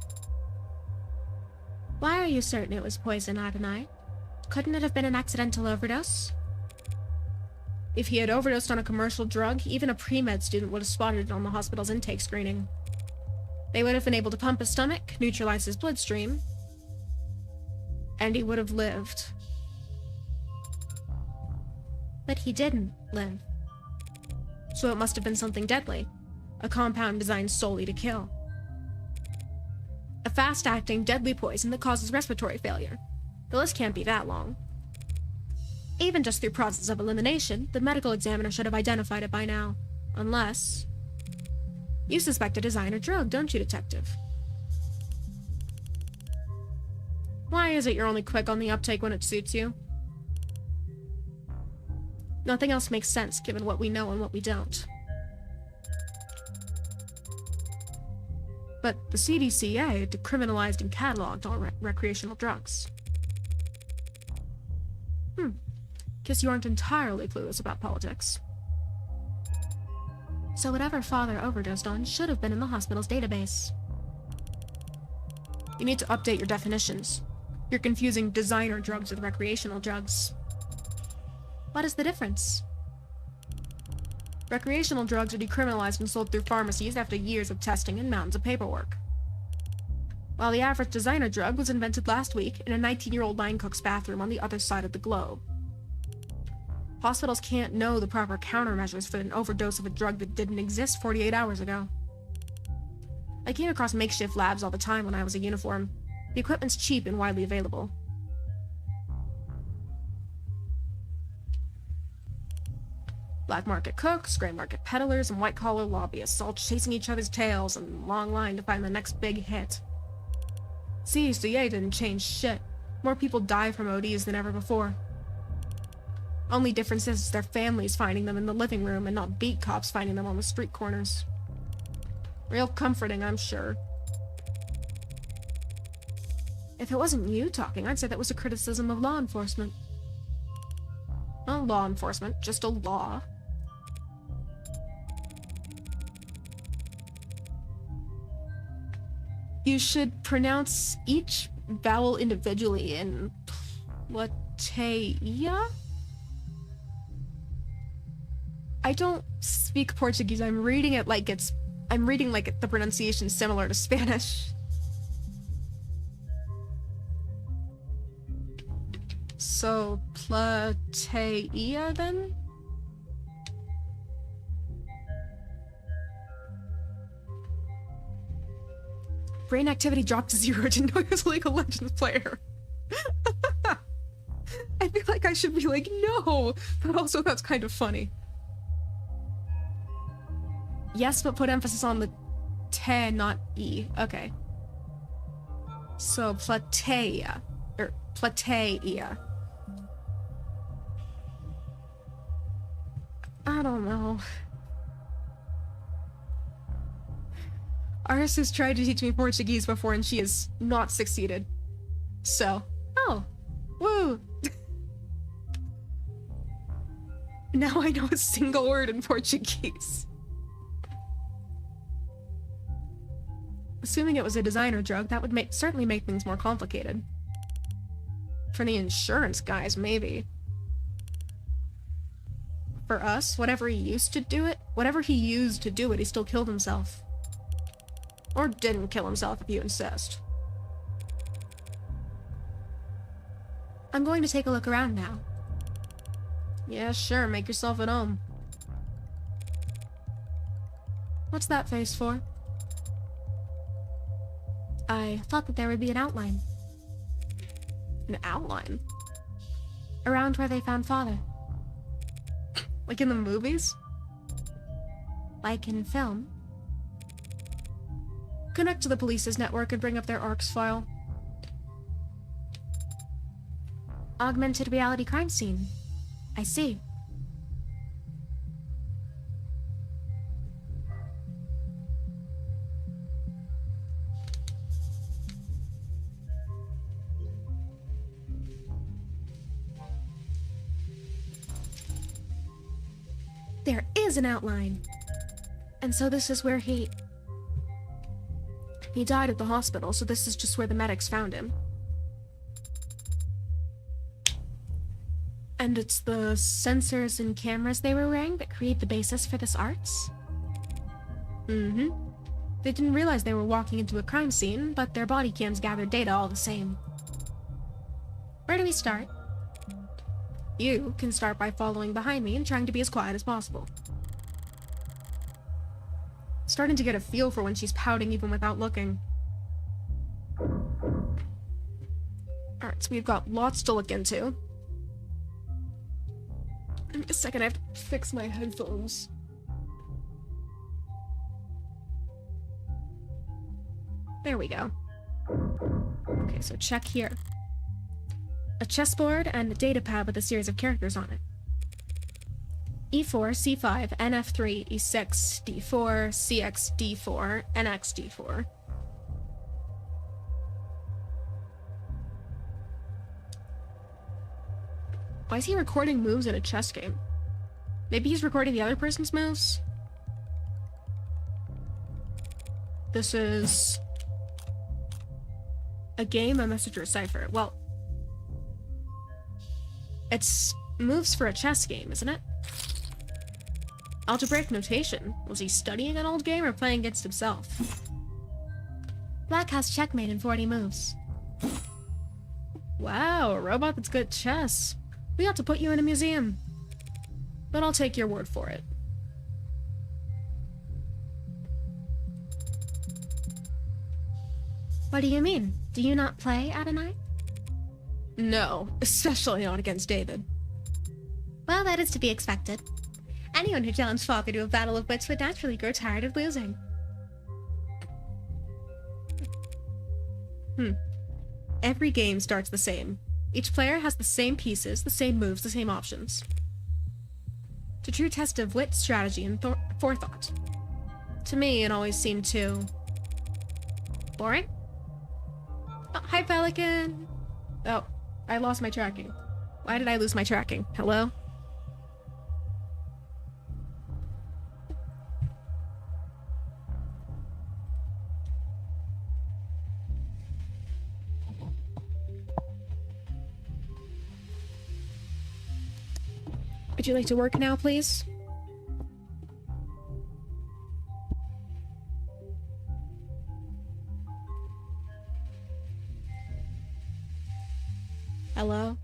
Why are you certain it was poison, Adonai? Couldn't it have been an accidental overdose? If he had overdosed on a commercial drug, even a pre-med student would have spotted it on the hospital's intake screening. They would have been able to pump his stomach, neutralize his bloodstream, and he would have lived. But he didn't live. So it must have been something deadly. A compound designed solely to kill. A fast-acting, deadly poison that causes respiratory failure. The list can't be that long. Even just through process of elimination, the medical examiner should have identified it by now. Unless... You suspect a designer drug, don't you, detective? Why is it you're only quick on the uptake when it suits you? Nothing else makes sense, given what we know and what we don't. But the CDCA decriminalized and cataloged all recreational drugs. Guess you aren't entirely clueless about politics. So whatever father overdosed on should have been in the hospital's database. You need to update your definitions. You're confusing designer drugs with recreational drugs. What is the difference? Recreational drugs are decriminalized and sold through pharmacies after years of testing and mountains of paperwork. While the average designer drug was invented last week in a 19-year-old line cook's bathroom on the other side of the globe. Hospitals can't know the proper countermeasures for an overdose of a drug that didn't exist 48 hours ago. I came across makeshift labs all the time when I was a uniform. The equipment's cheap and widely available. Black market cooks, gray market peddlers, and white-collar lobbyists all chasing each other's tails in a long line to find the next big hit. CACA didn't change shit. More people die from ODs than ever before. Only difference is their families finding them in the living room and not beat cops finding them on the street corners. Real comforting, I'm sure. If it wasn't you talking, I'd say that was a criticism of law enforcement. Not law enforcement, just a law. You should pronounce each vowel individually in plateia? I don't speak Portuguese. I'm reading like the pronunciation similar to Spanish. So, plateia then? Brain activity dropped to 0. Didn't know he was a League of Legends player. I feel like I should be like, no! But also that's kind of funny. Yes, but put emphasis on the te, not e. Okay. So, plateia. Or, plateia. I don't know. Aris has tried to teach me Portuguese before and she has not succeeded. So, oh, woo! Now I know a single word in Portuguese. Assuming it was a designer drug, that would certainly make things more complicated. For the insurance guys, maybe. For us, whatever he used to do it, he still killed himself. Or didn't kill himself, if you insist. I'm going to take a look around now. Yeah, sure, make yourself at home. What's that face for? I thought that there would be an outline. An outline? Around where they found Father. Like in the movies? Like in film. Connect to the police's network and bring up their ARCS file. Augmented reality crime scene. I see. There is an outline. And so this is where he died at the hospital, so this is just where the medics found him. And it's the sensors and cameras they were wearing that create the basis for this arts? Mm-hmm. They didn't realize they were walking into a crime scene, but their body cams gathered data all the same. Where do we start? You can start by following behind me and trying to be as quiet as possible. Starting to get a feel for when she's pouting even without looking. Alright, so we've got lots to look into. Give me a second, I have to fix my headphones. There we go. Okay, so check here. A chessboard and a datapad with a series of characters on it. E4, C5, NF3, E6, D4, CX, D4, NX, D4. Why is he recording moves in a chess game? Maybe he's recording the other person's moves? This is... A game, a message, or a cipher. Well, it's moves for a chess game, isn't it? Algebraic notation. Was he studying an old game or playing against himself? Black has checkmate in 40 moves. Wow, a robot that's good at chess. We ought to put you in a museum. But I'll take your word for it. What do you mean? Do you not play, Adonai? No, especially not against David. Well, that is to be expected. Anyone who challenged Father to a battle of wits would naturally grow tired of losing. Every game starts the same. Each player has the same pieces, the same moves, the same options. It's a true test of wit, strategy, and forethought. To me, it always seemed too... boring? Oh, hi, Pelican! Oh, I lost my tracking. Why did I lose my tracking? Hello? Would you like to work now, please? Hello?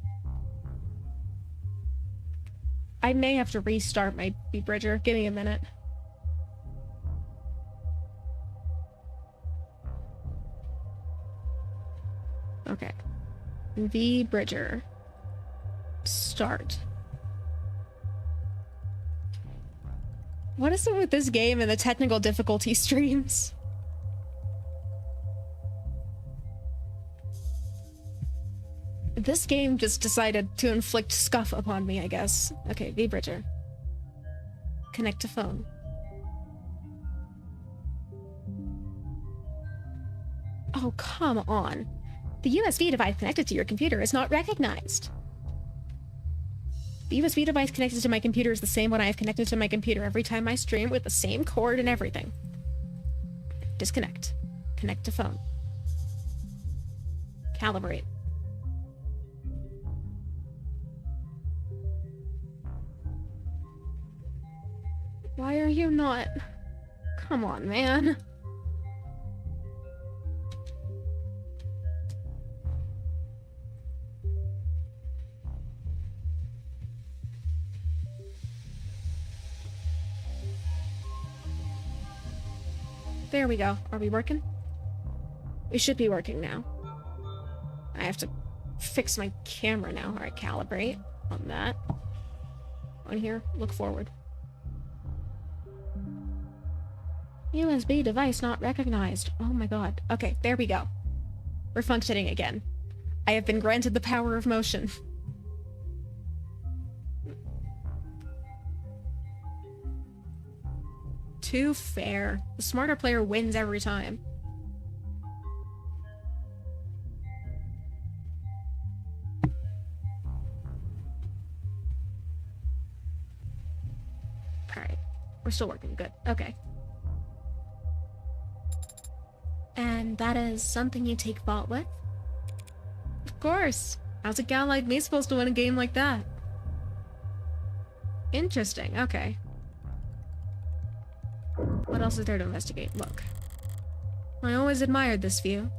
I may have to restart my V-Bridger. Give me a minute. Okay. V-Bridger. Start. What is it with this game and the technical difficulty streams? This game just decided to inflict scuff upon me, I guess. Okay, V-Bridger. Connect to phone. Oh, come on. The USB device connected to your computer is not recognized. The USB device connected to my computer is the same one I have connected to my computer every time I stream with the same cord and everything. Disconnect. Connect to phone. Calibrate. Why are you not? Come on, man. There we go. Are we working? We should be working now. I have to fix my camera now. Alright, calibrate on that. On here, look forward. USB device not recognized. Oh my god. Okay, there we go. We're functioning again. I have been granted the power of motion. Too fair. The smarter player wins every time. Alright. We're still working. Good. Okay. And that is something you take fault with? Of course. How's a gal like me supposed to win a game like that? Interesting. Okay. What else is there to investigate? Look. I always admired this view.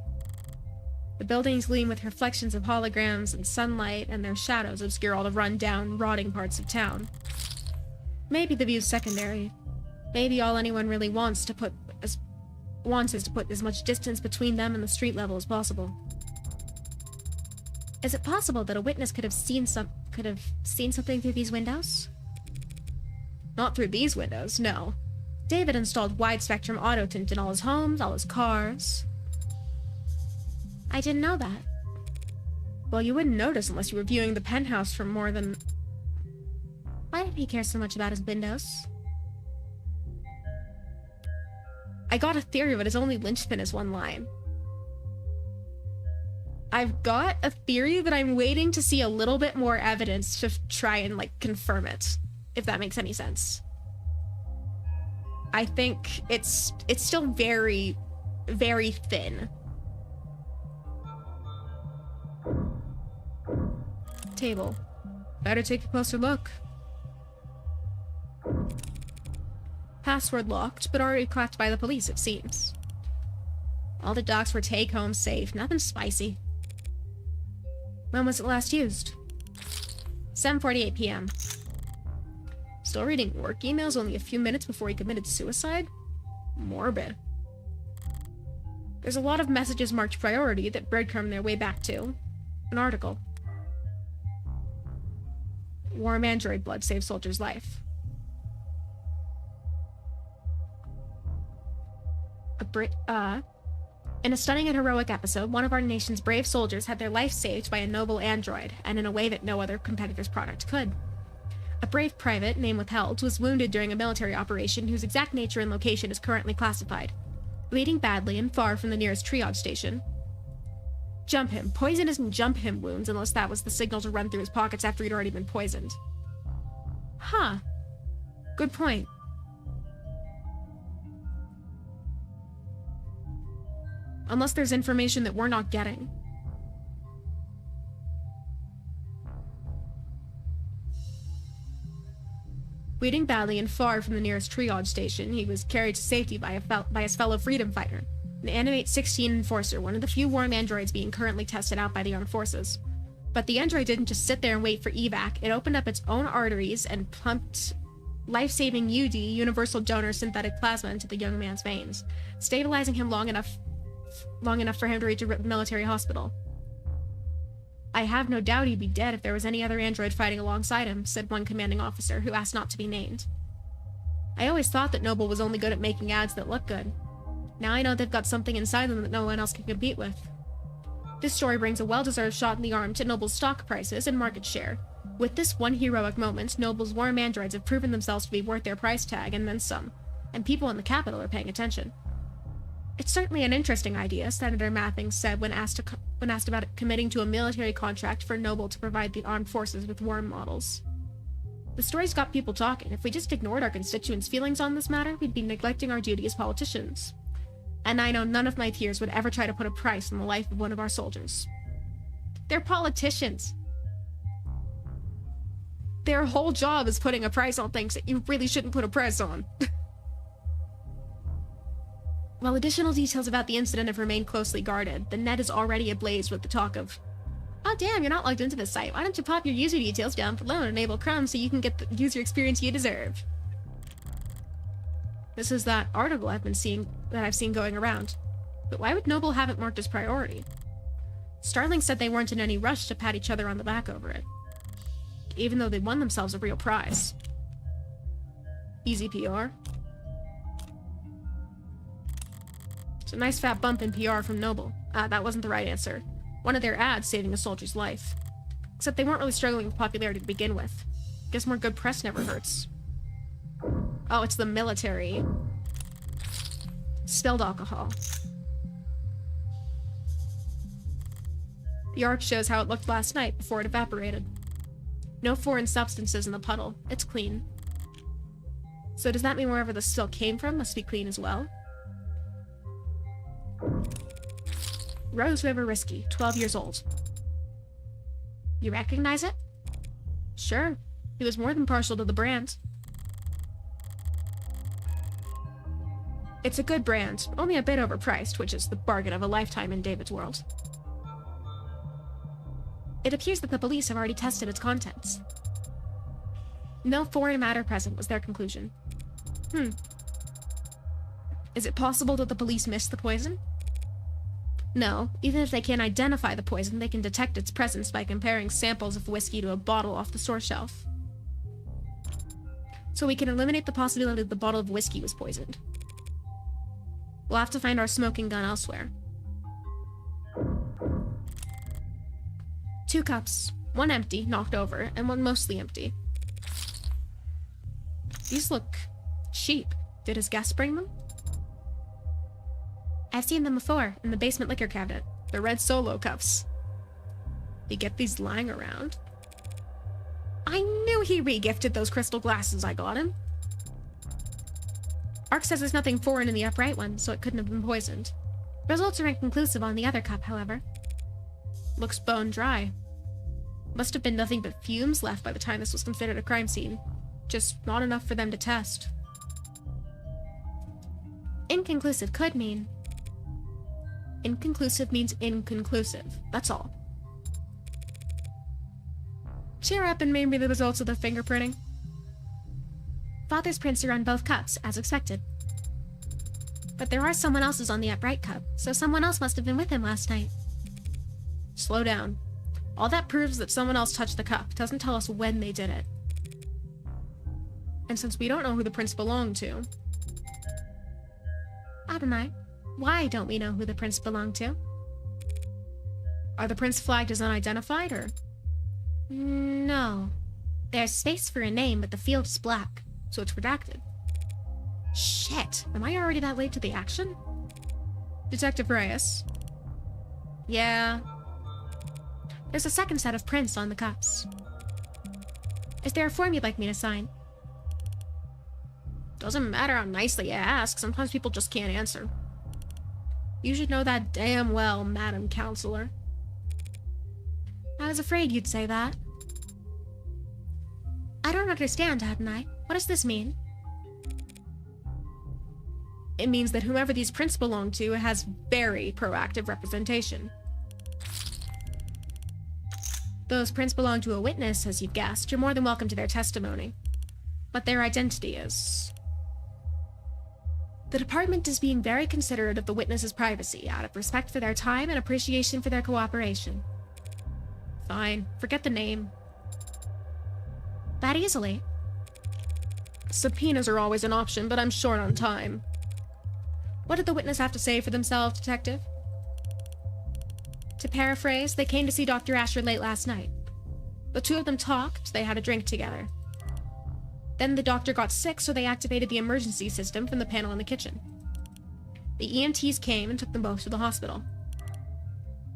The buildings gleam with reflections of holograms and sunlight, and their shadows obscure all the run-down, rotting parts of town. Maybe the view's secondary. Maybe all anyone really wants is to put as much distance between them and the street level as possible. Is it possible that a witness could have seen something through these windows? Not through these windows, no. David installed wide-spectrum auto-tint in all his homes, all his cars. I didn't know that. Well, you wouldn't notice unless you were viewing the penthouse from more than... Why did he care so much about his windows? I got a theory, but his only linchpin is one line. I've got a theory that I'm waiting to see a little bit more evidence to try and, like, confirm it, if that makes any sense. I think it's still very, very thin. table. Better take a closer look. Password locked, but already cracked by the police, it seems. All the docs were take-home safe. Nothing spicy. When was it last used? 7:48 p.m. Still reading work emails only a few minutes before he committed suicide? Morbid. There's a lot of messages marked priority that breadcrumb their way back to. An article. Warm android blood saves soldier's life. In a stunning and heroic episode, one of our nation's brave soldiers had their life saved by a noble android, and in a way that no other competitor's product could. A brave private, name withheld, was wounded during a military operation whose exact nature and location is currently classified. Bleeding badly and far from the nearest triage station. Jump him. Poison isn't jump him wounds unless that was the signal to run through his pockets after he'd already been poisoned. Huh. Good point. Unless there's information that we're not getting. Bleeding badly and far from the nearest triage station, he was carried to safety by his fellow freedom fighter, an Animate 16 Enforcer, one of the few warm androids being currently tested out by the armed forces. But the android didn't just sit there and wait for evac. It opened up its own arteries and pumped life-saving UD, universal donor synthetic plasma, into the young man's veins, stabilizing him long enough for him to reach a military hospital. I have no doubt he'd be dead if there was any other android fighting alongside him, said one commanding officer, who asked not to be named. I always thought that Noble was only good at making ads that look good. Now I know they've got something inside them that no one else can compete with. This story brings a well-deserved shot in the arm to Noble's stock prices and market share. With this one heroic moment, Noble's warm androids have proven themselves to be worth their price tag and then some, and people in the capital are paying attention. It's certainly an interesting idea, Senator Mathings said when asked about committing to a military contract for Noble to provide the armed forces with worm models. The story's got people talking. If we just ignored our constituents' feelings on this matter, we'd be neglecting our duty as politicians. And I know none of my peers would ever try to put a price on the life of one of our soldiers. They're politicians. Their whole job is putting a price on things that you really shouldn't put a price on. While additional details about the incident have remained closely guarded, the net is already ablaze with the talk of, "Oh damn, you're not logged into this site. Why don't you pop your user details down below and enable Chrome so you can get the user experience you deserve?" This is that article I've seen going around. But why would Noble have it marked as priority? Starling said they weren't in any rush to pat each other on the back over it, even though they won themselves a real prize. Easy PR. It's a nice fat bump in PR from Noble. That wasn't the right answer. One of their ads saving a soldier's life. Except they weren't really struggling with popularity to begin with. Guess more good press never hurts. Oh, it's the military. Spilled alcohol. The art shows how it looked last night before it evaporated. No foreign substances in the puddle. It's clean. So does that mean wherever the spill came from must be clean as well? Rose River Risky, 12 years old. You recognize it? Sure. He was more than partial to the brand. It's a good brand, only a bit overpriced, which is the bargain of a lifetime in David's world. It appears that the police have already tested its contents. No foreign matter present was their conclusion. Is it possible that the police missed the poison? No, even if they can't identify the poison, they can detect its presence by comparing samples of whiskey to a bottle off the store shelf. So we can eliminate the possibility that the bottle of whiskey was poisoned. We'll have to find our smoking gun elsewhere. 2 cups, one empty, knocked over, and one mostly empty. These look cheap. Did his guest bring them? I've seen them before, in the basement liquor cabinet. The red Solo cups. You get these lying around? I knew he re-gifted those crystal glasses I got him. Ark says there's nothing foreign in the upright one, so it couldn't have been poisoned. Results are inconclusive on the other cup, however. Looks bone dry. Must have been nothing but fumes left by the time this was considered a crime scene. Just not enough for them to test. Inconclusive could mean... Inconclusive means inconclusive. That's all. Cheer up and maybe the results of the fingerprinting. Father's prints are on both cups, as expected. But there are someone else's on the upright cup, so someone else must have been with him last night. Slow down. All that proves that someone else touched the cup. Doesn't tell us when they did it. And since we don't know who the prints belong to... Adonai, why don't we know who the prints belong to? Are the prints flagged as unidentified, or...? No. There's space for a name, but the field is black, so it's redacted. Shit, am I already that late to the action? Detective Reyes. Yeah. There's a second set of prints on the cups. Is there a form you'd like me to sign? Doesn't matter how nicely you ask, sometimes people just can't answer. You should know that damn well, Madam Counselor. I was afraid you'd say that. I don't understand, Adonai. What does this mean? It means that whomever these prints belong to has very proactive representation. Those prints belong to a witness, as you've guessed. You're more than welcome to their testimony. But their identity is... The department is being very considerate of the witness's privacy, out of respect for their time and appreciation for their cooperation. Fine, forget the name. That easily. Subpoenas are always an option, but I'm short on time. What did the witness have to say for themselves, Detective? To paraphrase, they came to see Dr. Asher late last night. The two of them talked, they had a drink together. Then the doctor got sick, so they activated the emergency system from the panel in the kitchen. The EMTs came and took them both to the hospital.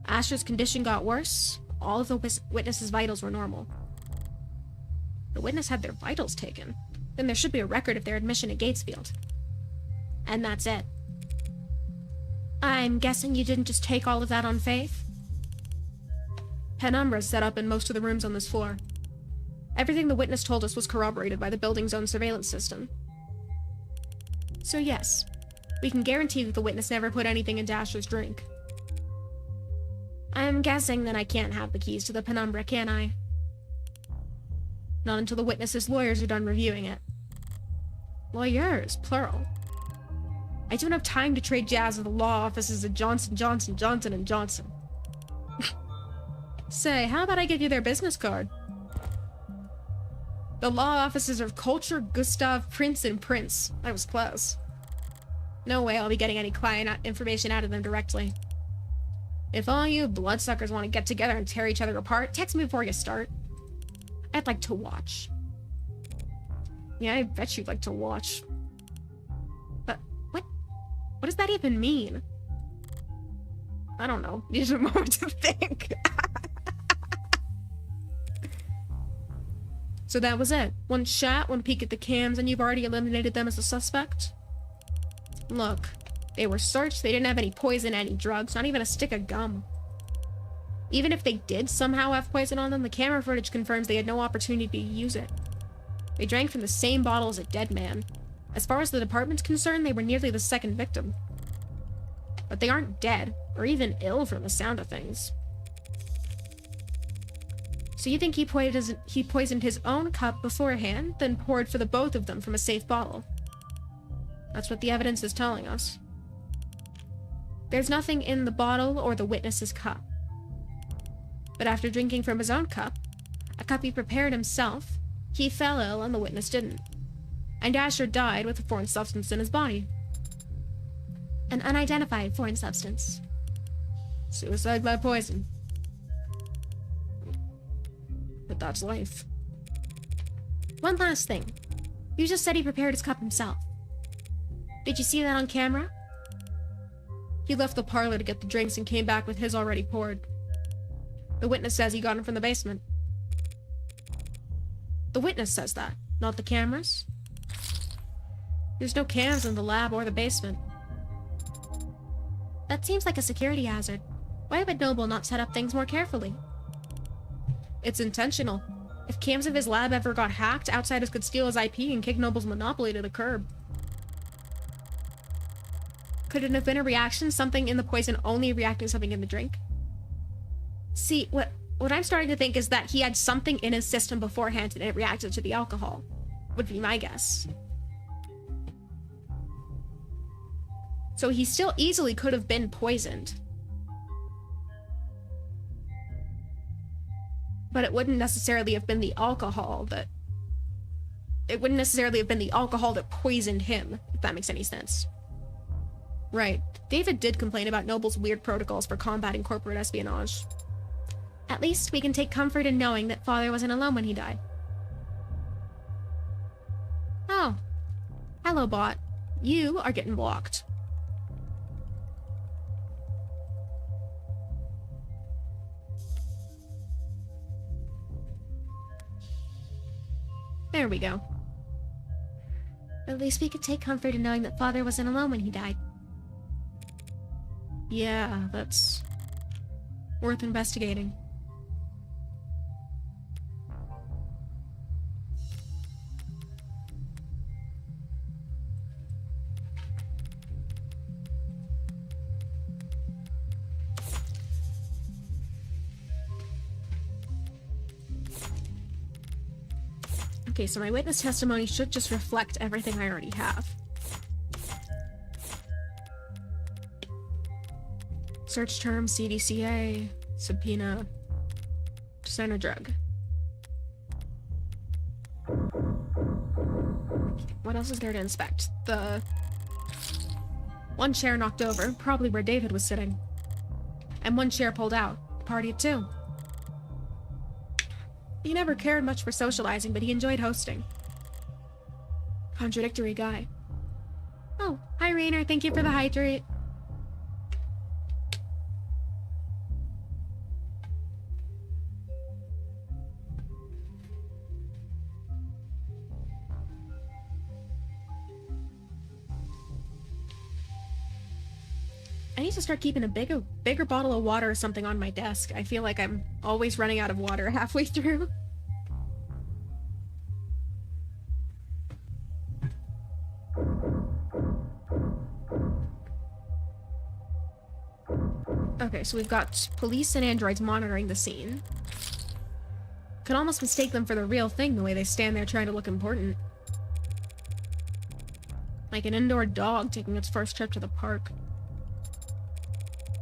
Asher's condition got worse. All of the witness's vitals were normal. The witness had their vitals taken. Then there should be a record of their admission at Gatesfield. And that's it. I'm guessing you didn't just take all of that on faith? Penumbra's set up in most of the rooms on this floor. Everything the witness told us was corroborated by the building's own surveillance system. So yes, we can guarantee that the witness never put anything into Asher's drink. I'm guessing that I can't have the keys to the penumbra, can I? Not until the witness's lawyers are done reviewing it. Lawyers, plural. I don't have time to trade jazz with the law offices at Johnson, Johnson, Johnson & Johnson. Say, how about I give you their business card? The law offices of Culture, Gustav, Prince, and Prince. I was close. No way I'll be getting any client information out of them directly. If all you bloodsuckers want to get together and tear each other apart, text me before you start. I'd like to watch. Yeah, I bet you'd like to watch. But what does that even mean? I don't know. Need a moment to think. So that was it. One shot, one peek at the cams, and you've already eliminated them as a suspect? Look, they were searched, they didn't have any poison, any drugs, not even a stick of gum. Even if they did somehow have poison on them, the camera footage confirms they had no opportunity to use it. They drank from the same bottle as a dead man. As far as the department's concerned, they were nearly the second victim. But they aren't dead, or even ill from the sound of things. So you think he poisoned his own cup beforehand, then poured for the both of them from a safe bottle? That's what the evidence is telling us. There's nothing in the bottle or the witness's cup. But after drinking from his own cup, a cup he prepared himself, he fell ill and the witness didn't. And Asher died with a foreign substance in his body. An unidentified foreign substance. Suicide by poison. But that's life. One last thing. You just said he prepared his cup himself. Did you see that on camera? He left the parlor to get the drinks and came back with his already poured. The witness says he got him from the basement. The witness says that, not the cameras. There's no cams in the lab or the basement. That seems like a security hazard. Why would Noble not set up things more carefully? It's intentional. If cams of his lab ever got hacked, outsiders could steal his IP and kick Noble's monopoly to the curb. Could it have been a reaction? Something in the poison only reacting to something in the drink? See, what I'm starting to think is that he had something in his system beforehand and it reacted to the alcohol. Would be my guess. So he still easily could have been poisoned. But it wouldn't necessarily have been the alcohol that... It wouldn't necessarily have been the alcohol that poisoned him, if that makes any sense. Right. David did complain about Noble's weird protocols for combating corporate espionage. At least we can take comfort in knowing that Father wasn't alone when he died. Oh. Hello, bot. You are getting blocked. There we go. At least we could take comfort in knowing that Father wasn't alone when he died. Yeah, that's worth investigating. Okay, so my witness testimony should just reflect everything I already have. Search term, CDCA, subpoena, designer drug. What else is there to inspect? The one chair knocked over, probably where David was sitting. And one chair pulled out, party at 2. He never cared much for socializing, but he enjoyed hosting. Contradictory guy. Oh, hi Rainer, thank you for the hydrate. I need to start keeping a bigger bottle of water or something on my desk. I feel like I'm always running out of water halfway through. Okay, so we've got police and androids monitoring the scene. Could almost mistake them for the real thing the way they stand there trying to look important. Like an indoor dog taking its first trip to the park.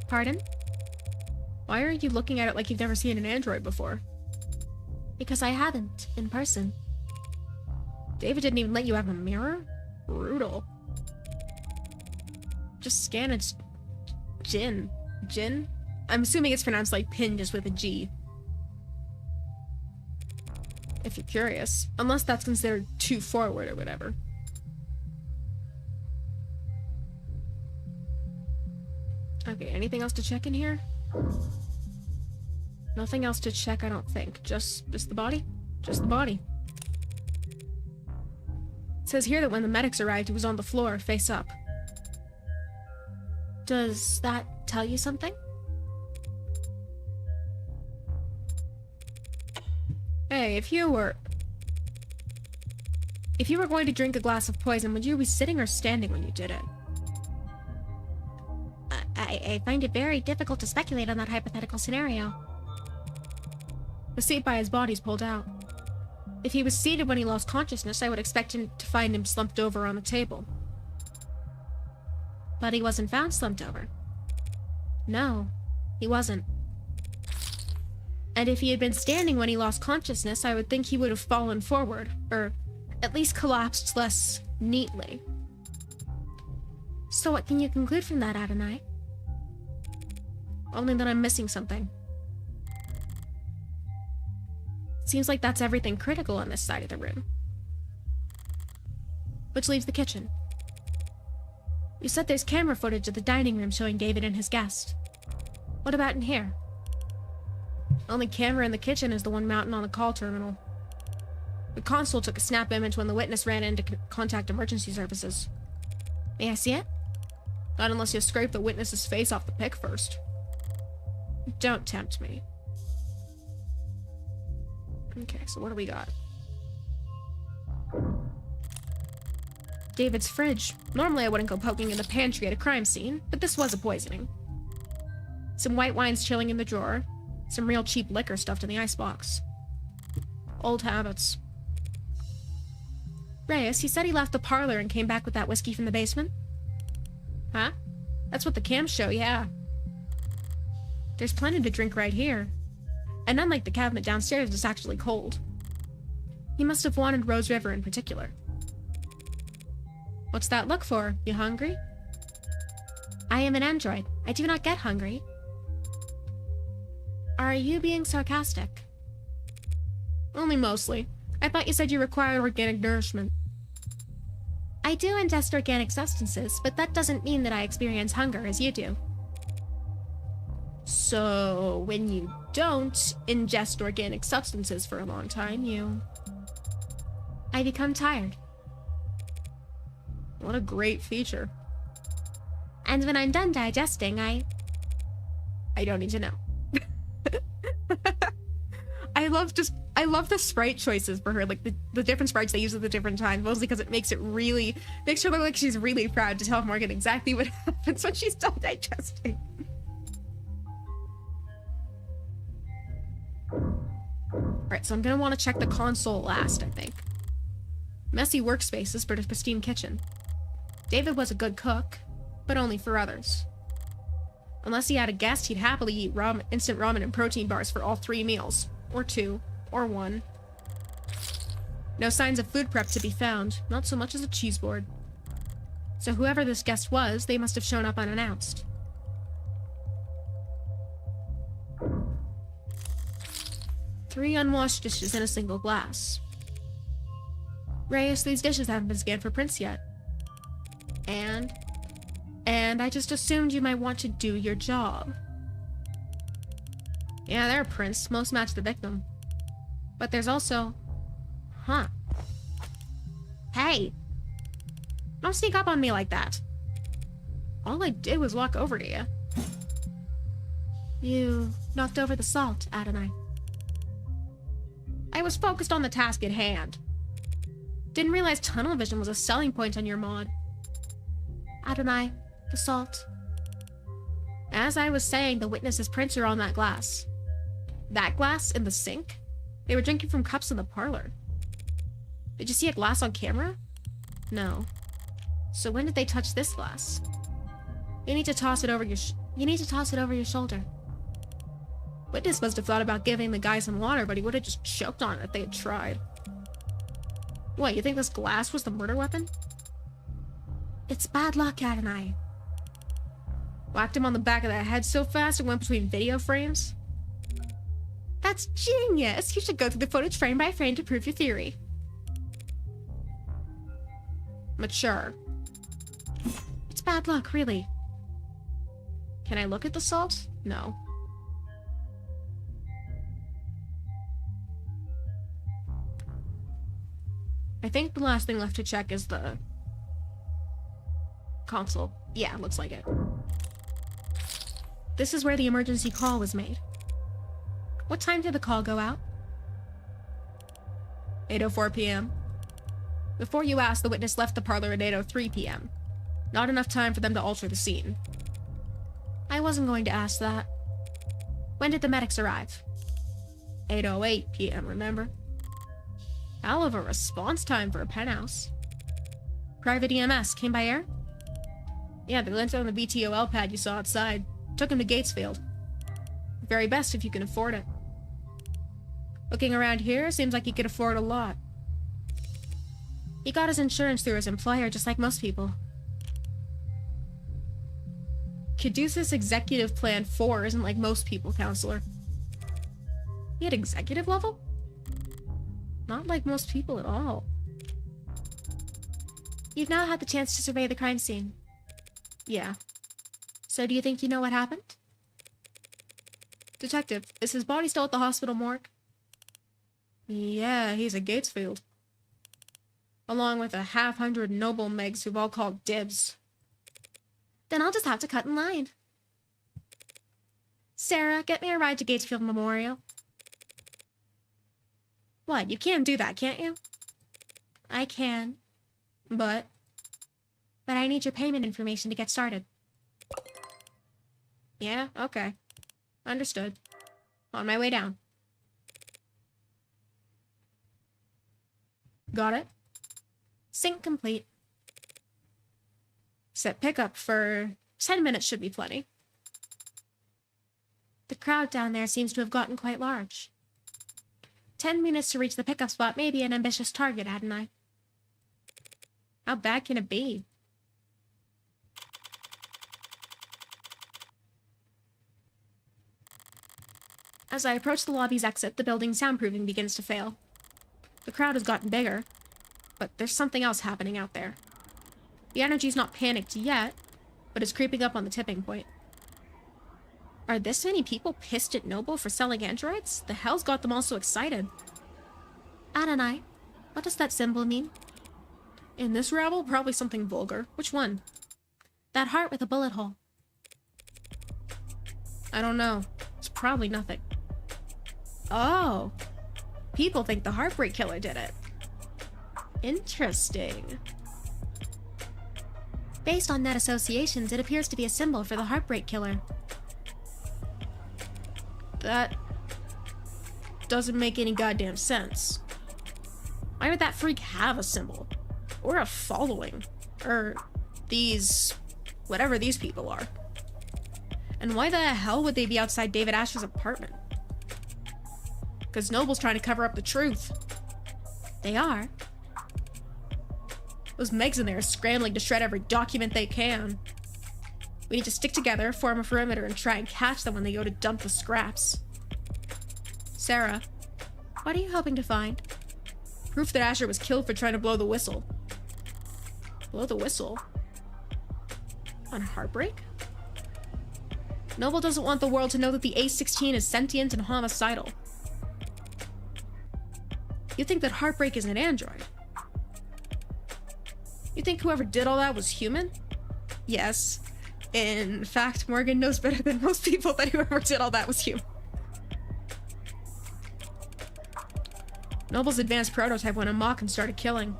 Pardon? Why are you looking at it like you've never seen an android before? Because I haven't, in person. David didn't even let you have a mirror? Brutal. Just scan its... Jin. Jin? I'm assuming it's pronounced like pin, just with a G. If you're curious. Unless that's considered too forward or whatever. Okay, anything else to check in here? Nothing else to check, I don't think. Just the body? Just the body. It says here that when the medics arrived, he was on the floor, face up. Does that tell you something? Hey, if you were going to drink a glass of poison, would you be sitting or standing when you did it? I find it very difficult to speculate on that hypothetical scenario. The seat by his body's pulled out. If he was seated when he lost consciousness, I would expect him to find him slumped over on a table. But he wasn't found slumped over. No, he wasn't. And if he had been standing when he lost consciousness, I would think he would have fallen forward, or at least collapsed less neatly. So what can you conclude from that, Adonai? Only that I'm missing something. Seems like that's everything critical on this side of the room. Which leaves the kitchen. You said there's camera footage of the dining room showing David and his guest. What about in here? Only camera in the kitchen is the one mounted on the call terminal. The console took a snap image when the witness ran in to contact emergency services. May I see it? Not unless you scrape the witness's face off the pic first. Don't tempt me. Okay, so what do we got? David's fridge. Normally I wouldn't go poking in the pantry at a crime scene, but this was a poisoning. Some white wines chilling in the drawer. Some real cheap liquor stuffed in the icebox. Old habits. Reyes, he said he left the parlor and came back with that whiskey from the basement? Huh? That's what the cams show, yeah. There's plenty to drink right here. And unlike the cabinet downstairs, it's actually cold. He must have wanted Rose River in particular. What's that look for? You hungry? I am an android. I do not get hungry. Are you being sarcastic? Only mostly. I thought you said you required organic nourishment. I do ingest organic substances, but that doesn't mean that I experience hunger as you do. So, when you don't ingest organic substances for a long time, I become tired. What a great feature. And when I'm done digesting, I don't need to know. I love the sprite choices for her, like the different sprites they use at the different times, mostly because it makes her look like she's really proud to tell Morgan exactly what happens when she's done digesting. Alright, so I'm gonna want to check the console last, I think. Messy workspaces, but a pristine kitchen. David was a good cook, but only for others. Unless he had a guest, he'd happily eat instant ramen and protein bars for all 3 meals. Or 2. Or 1. No signs of food prep to be found, not so much as a cheese board. So whoever this guest was, they must have shown up unannounced. Three unwashed dishes in a single glass. Reyes, these dishes haven't been scanned for prints yet. And I just assumed you might want to do your job. Yeah, there are prints. Most match the victim. But there's also... Huh. Hey! Don't sneak up on me like that. All I did was walk over to you. You knocked over the salt, Adonai. I was focused on the task at hand. Didn't realize tunnel vision was a selling point on your mod. Adonai, the salt. As I was saying, the witness's prints are on that glass. That glass in the sink? They were drinking from cups in the parlor. Did you see a glass on camera? No. So when did they touch this glass? You need to toss it over your shoulder. Witness must have thought about giving the guy some water, but he would have just choked on it if they had tried. What, you think this glass was the murder weapon? It's bad luck, Adonai. Whacked him on the back of the head so fast it went between video frames? That's genius! You should go through the footage frame by frame to prove your theory. Mature. It's bad luck, really. Can I look at the salt? No. I think the last thing left to check is the console. Yeah, looks like it. This is where the emergency call was made. What time did the call go out? 8:04 p.m. Before you asked, the witness left the parlor at 8:03 p.m. Not enough time for them to alter the scene. I wasn't going to ask that. When did the medics arrive? 8:08 p.m., remember? Hell of a response time for a penthouse. Private EMS came by air? Yeah, they landed on the VTOL pad you saw outside. Took him to Gatesfield. Very best if you can afford it. Looking around here, seems like he could afford a lot. He got his insurance through his employer, just like most people. Caduceus Executive Plan 4 isn't like most people, Counselor. He had executive level? Not like most people at all. You've now had the chance to survey the crime scene. Yeah. So do you think you know what happened? Detective, is his body still at the hospital morgue? Yeah, he's at Gatesfield. Along with 100 noble megs who've all called dibs. Then I'll just have to cut in line. Sarah, get me a ride to Gatesfield Memorial. What? You can't do that, can't you? I can. But I need your payment information to get started. Yeah, okay. Understood. On my way down. Got it. Sync complete. Set pickup for 10 minutes should be plenty. The crowd down there seems to have gotten quite large. 10 minutes to reach the pickup spot may be an ambitious target, hadn't I? How bad can it be? As I approach the lobby's exit, the building's soundproofing begins to fail. The crowd has gotten bigger, but there's something else happening out there. The energy's not panicked yet, but it's creeping up on the tipping point. Are this many people pissed at Noble for selling androids? The hell's got them all so excited? Adonai, what does that symbol mean? In this rabble, probably something vulgar. Which one? That heart with a bullet hole. I don't know. It's probably nothing. Oh. People think the Heartbreak Killer did it. Interesting. Based on net associations, it appears to be a symbol for the Heartbreak Killer. That doesn't make any goddamn sense. Why would that freak have a symbol? Or a following? Or these... whatever these people are. And why the hell would they be outside David Asher's apartment? Because Noble's trying to cover up the truth. They are. Those Megs in there are scrambling to shred every document they can. We need to stick together, form a perimeter, and try and catch them when they go to dump the scraps. Sarah, what are you hoping to find? Proof that Asher was killed for trying to blow the whistle. Blow the whistle? On Heartbreak? Noble doesn't want the world to know that the A-16 is sentient and homicidal. You think that Heartbreak is an android? You think whoever did all that was human? Yes. In fact, Morgan knows better than most people that whoever did all that was human. Noble's advanced prototype went amok and started killing.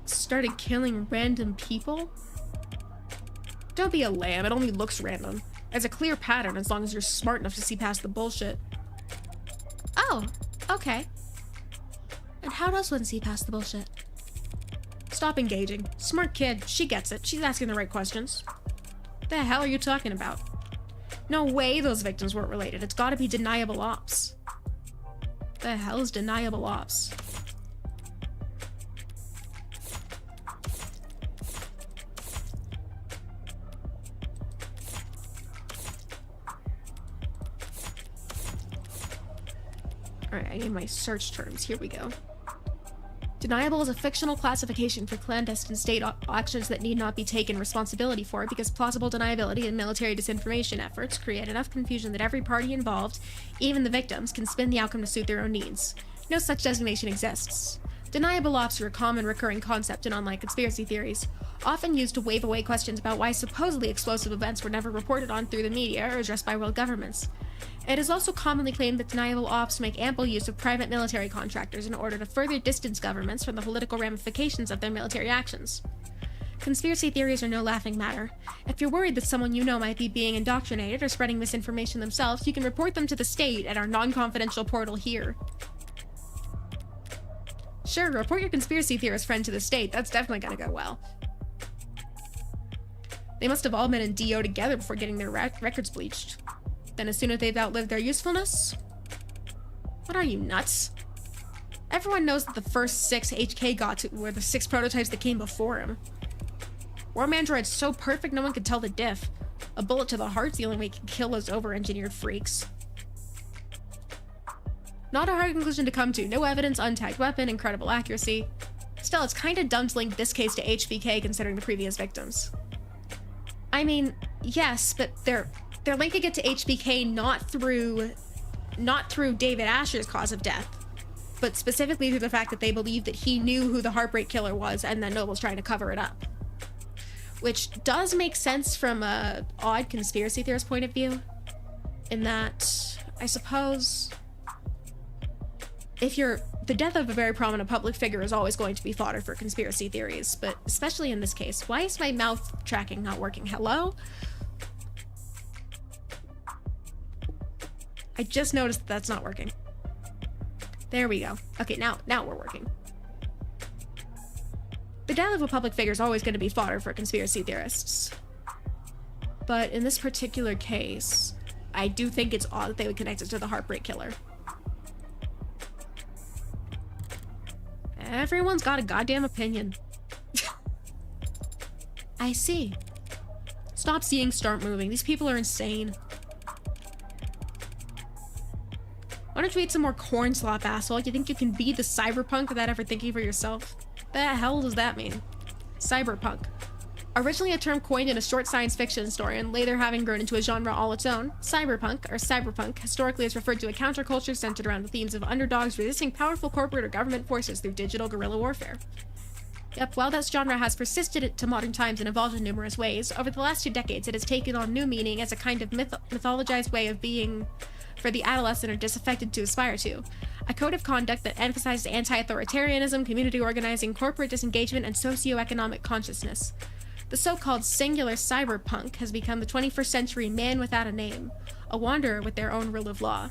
Started killing random people? Don't be a lamb, it only looks random. It's a clear pattern as long as you're smart enough to see past the bullshit. Oh, okay. And how does one see past the bullshit? Stop engaging. Smart kid, she gets it. She's asking the right questions. The hell are you talking about? No way those victims weren't related. It's gotta be deniable ops. The hell is deniable ops? Alright, I need my search terms. Here we go. Deniable is a fictional classification for clandestine state actions that need not be taken responsibility for because plausible deniability and military disinformation efforts create enough confusion that every party involved, even the victims, can spin the outcome to suit their own needs. No such designation exists. Deniable ops are a common recurring concept in online conspiracy theories, often used to wave away questions about why supposedly explosive events were never reported on through the media or addressed by world governments. It is also commonly claimed that deniable ops make ample use of private military contractors in order to further distance governments from the political ramifications of their military actions. Conspiracy theories are no laughing matter. If you're worried that someone you know might be being indoctrinated or spreading misinformation themselves, you can report them to the state at our non-confidential portal here. Sure, report your conspiracy theorist friend to the state. That's definitely gonna go well. They must have all been in DO together before getting their records bleached. Then as soon as they've outlived their usefulness? What are you, nuts? Everyone knows that the first 6 HK got to were the 6 prototypes that came before him. Worm android's so perfect no one could tell the diff. A bullet to the heart's the only way it can kill those over-engineered freaks. Not a hard conclusion to come to. No evidence, untagged weapon, incredible accuracy. Still, it's kinda dumb to link this case to HBK considering the previous victims. I mean, yes, but they're linking it to HBK not through David Asher's cause of death, but specifically through the fact that they believe that he knew who the Heartbreak Killer was and then Noble's trying to cover it up. Which does make sense from a odd conspiracy theorist point of view, in that, I suppose, the death of a very prominent public figure is always going to be fodder for conspiracy theories, but especially in this case. Why is my mouth tracking not working? Hello? I just noticed that's not working. There we go. Okay, now we're working. The death of a public figure is always going to be fodder for conspiracy theorists. But in this particular case, I do think it's odd that they would connect it to the Heartbreak Killer. Everyone's got a goddamn opinion. I see. Stop seeing, start moving. These people are insane. Why don't you eat some more corn slop, asshole? You think you can be the cyberpunk without ever thinking for yourself? The hell does that mean? Cyberpunk. Originally a term coined in a short science fiction story and later having grown into a genre all its own, cyberpunk historically is referred to a counterculture centered around the themes of underdogs resisting powerful corporate or government forces through digital guerrilla warfare. Yep, while this genre has persisted to modern times and evolved in numerous ways, over the last 2 decades it has taken on new meaning as a kind of mythologized way of being for the adolescent or disaffected to aspire to. A code of conduct that emphasizes anti-authoritarianism, community organizing, corporate disengagement, and socioeconomic consciousness. The so-called singular cyberpunk has become the 21st century man without a name, a wanderer with their own rule of law.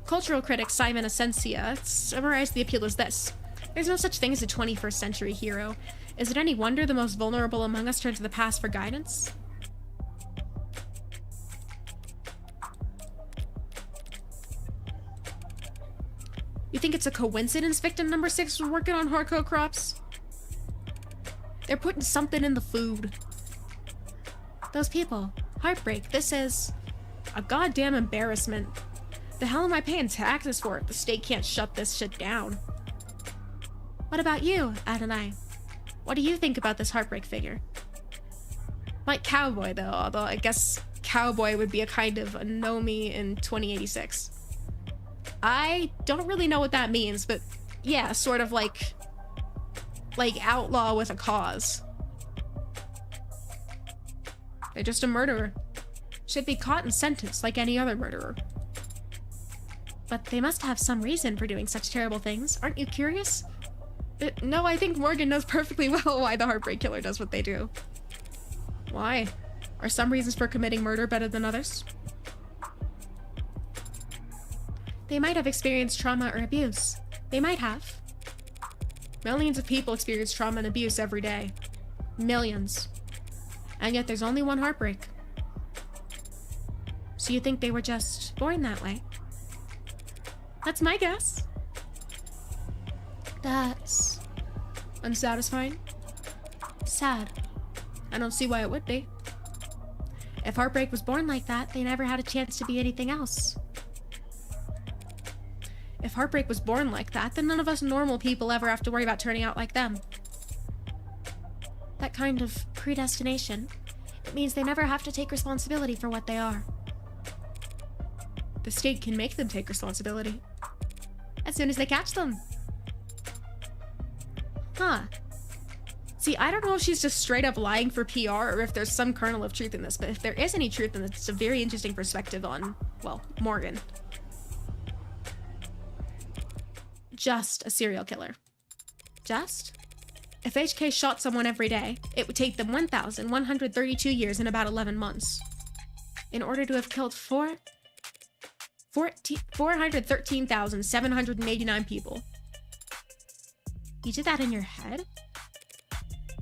Cultural critic Simon Asensia summarized the appeal as this: there's no such thing as a 21st century hero. Is it any wonder the most vulnerable among us turn to the past for guidance? You think it's a coincidence victim number 6 was working on hardcore crops? They're putting something in the food. Those people. Heartbreak. This is a goddamn embarrassment. The hell am I paying taxes for if the state can't shut this shit down? What about you, Adonai? What do you think about this Heartbreak figure? Like cowboy, though, although I guess cowboy would be a kind of a Nomi in 2086. I don't really know what that means, but yeah, sort of like outlaw with a cause. They're just a murderer. Should be caught and sentenced like any other murderer. But they must have some reason for doing such terrible things. Aren't you curious? No, I think Morgan knows perfectly well why the Heartbreak Killer does what they do. Why? Are some reasons for committing murder better than others? They might have experienced trauma or abuse. They might have. Millions of people experience trauma and abuse every day. Millions. And yet there's only one heartbreak. So you think they were just born that way? That's my guess. That's unsatisfying. Sad. I don't see why it would be. If heartbreak was born like that, they never had a chance to be anything else. If heartbreak was born like that, then none of us normal people ever have to worry about turning out like them. That kind of predestination, it means they never have to take responsibility for what they are. The state can make them take responsibility. As soon as they catch them. Huh. See, I don't know if she's just straight up lying for PR or if there's some kernel of truth in this, but if there is any truth, then it's a very interesting perspective on, well, Morgan. Just a serial killer. Just? If HK shot someone every day, it would take them 1,132 years and about 11 months. In order to have killed 413,789 people. You did that in your head?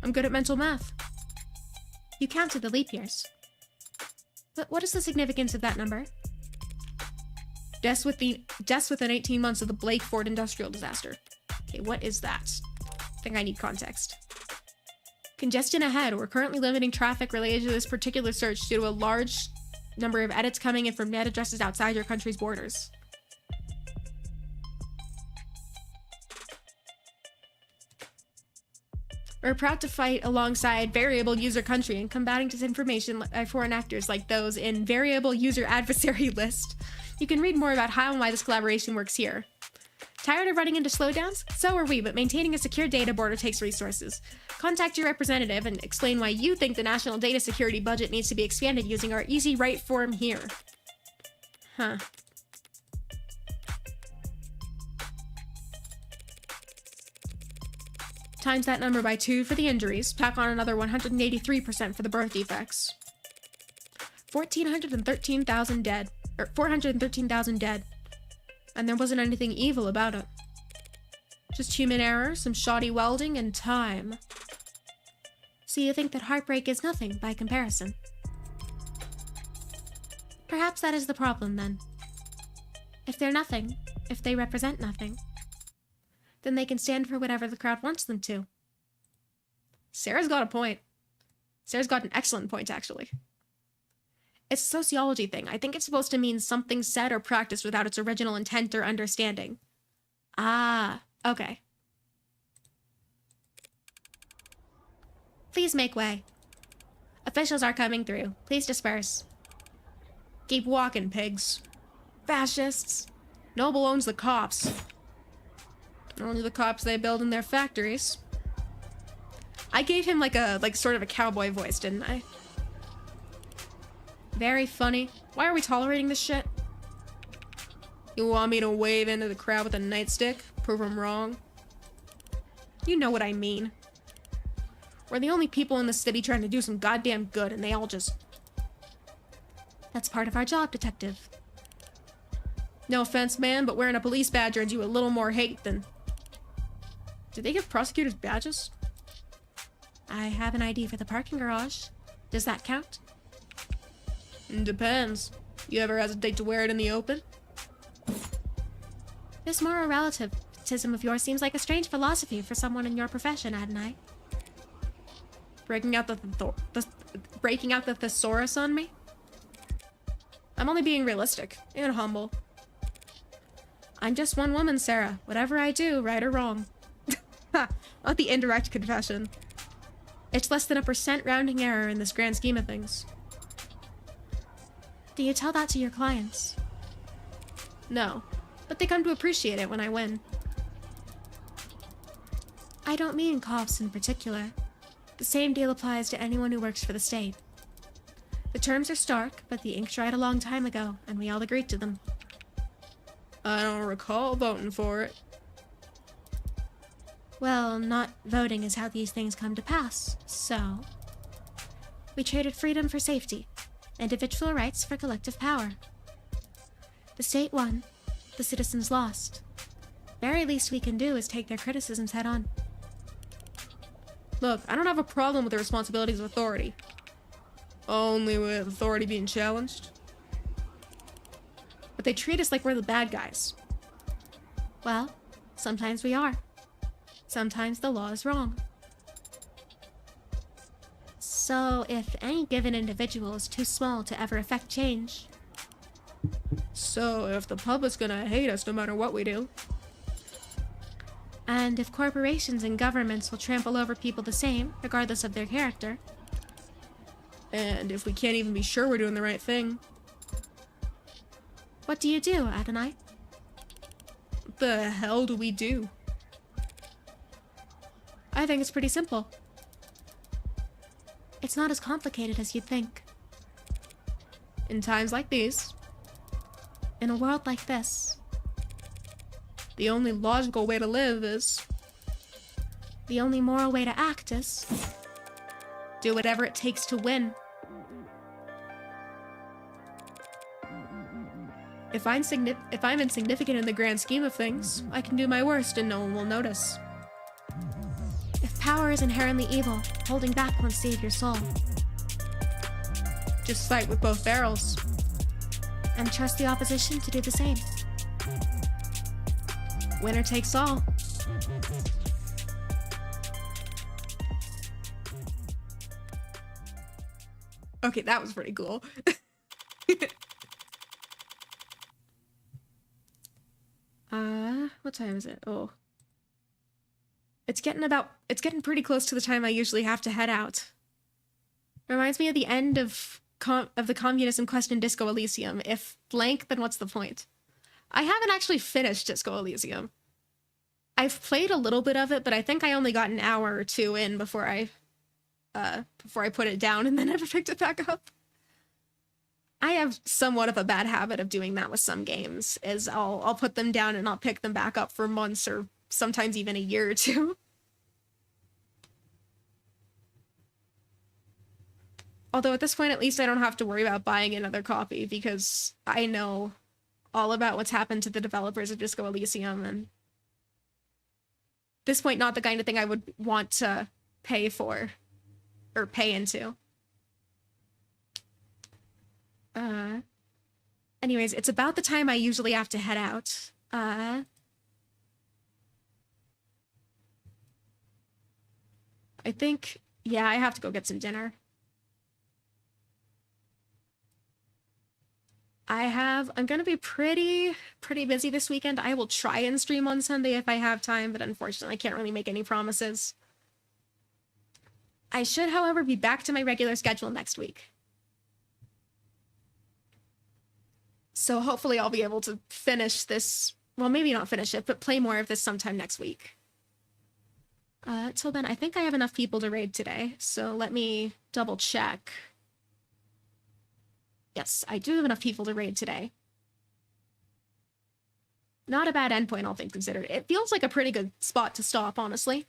I'm good at mental math. You counted the leap years. But what is the significance of that number? Deaths within 18 months of the Blake Ford industrial disaster. Okay, what is that? I think I need context. Congestion ahead. We're currently limiting traffic related to this particular search due to a large number of edits coming in from net addresses outside your country's borders. We're proud to fight alongside Variable User Country in combating disinformation by foreign actors like those in Variable User Adversary List. You can read more about how and why this collaboration works here. Tired of running into slowdowns? So are we, but maintaining a secure data border takes resources. Contact your representative and explain why you think the national data security budget needs to be expanded using our easy right form here. Huh. Times that number by 2 for the injuries. Tack on another 183% for the birth defects. 1,413,000 dead. Or 413,000 dead. And there wasn't anything evil about it. Just human error, some shoddy welding, and time. So you think that heartbreak is nothing by comparison? Perhaps that is the problem, then. If they're nothing, if they represent nothing, then they can stand for whatever the crowd wants them to. Sarah's got a point. Sarah's got an excellent point, actually. It's a sociology thing. I think it's supposed to mean something said or practiced without its original intent or understanding. Ah, okay. Please make way. Officials are coming through. Please disperse. Keep walking, pigs. Fascists. Noble owns the cops. Only the cops they build in their factories. I gave him like sort of a cowboy voice, didn't I? Very funny. Why are we tolerating this shit? You want me to wave into the crowd with a nightstick? Prove I'm wrong? You know what I mean. We're the only people in the city trying to do some goddamn good, and they all just... That's part of our job, detective. No offense, man, but wearing a police badge earns you a little more hate than... Did they give prosecutors badges? I have an ID for the parking garage. Does that count? Depends. You ever hesitate to wear it in the open? This moral relativism of yours seems like a strange philosophy for someone in your profession, Adonai. Breaking out the thesaurus on me? I'm only being realistic and humble. I'm just one woman, Sarah. Whatever I do, right or wrong. Not the indirect confession. It's less than a % rounding error in this grand scheme of things. Do you tell that to your clients? No, but they come to appreciate it when I win. I don't mean cops in particular. The same deal applies to anyone who works for the state. The terms are stark, but the ink dried a long time ago, and we all agreed to them. I don't recall voting for it. Well, not voting is how these things come to pass, so... We traded freedom for safety, individual rights for collective power. The state won, the citizens lost. Very least we can do is take their criticisms head on. Look, I don't have a problem with the responsibilities of authority. Only with authority being challenged. But they treat us like we're the bad guys. Well, sometimes we are. Sometimes the law is wrong. So, if any given individual is too small to ever affect change... So, if the public's gonna hate us no matter what we do... And if corporations and governments will trample over people the same, regardless of their character... And if we can't even be sure we're doing the right thing... What do you do, Adonai? What the hell do we do? I think it's pretty simple. It's not as complicated as you'd think. In times like these, in a world like this, the only logical way to live is... The only moral way to act is... Do whatever it takes to win. If I'm insignificant in the grand scheme of things, I can do my worst and no one will notice. If power is inherently evil, holding back won't save your soul. Just fight with both barrels. And trust the opposition to do the same. Winner takes all. Okay, that was pretty cool. What time is it? Oh. It's getting pretty close to the time I usually have to head out. Reminds me of the end of the communism quest in Disco Elysium. If blank, then what's the point? I haven't actually finished Disco Elysium. I've played a little bit of it, but I think I only got an hour or two in before I put it down and then never picked it back up. I have somewhat of a bad habit of doing that with some games, is I'll put them down and I'll pick them back up for months or sometimes even a year or two. Although at this point, at least I don't have to worry about buying another copy because I know all about what's happened to the developers of Disco Elysium, and at this point, not the kind of thing I would want to pay for or pay into. Anyways, it's about the time I usually have to head out. I think, yeah, I have to go get some dinner. I'm gonna be pretty busy this weekend. I will try and stream on Sunday if I have time, but unfortunately I can't really make any promises. I should, however, be back to my regular schedule next week. So hopefully I'll be able to finish this, well, maybe not finish it, but play more of this sometime next week. Till then, I think I have enough people to raid today, so let me double check. Yes, I do have enough people to raid today. Not a bad endpoint, all things considered. It feels like a pretty good spot to stop, honestly.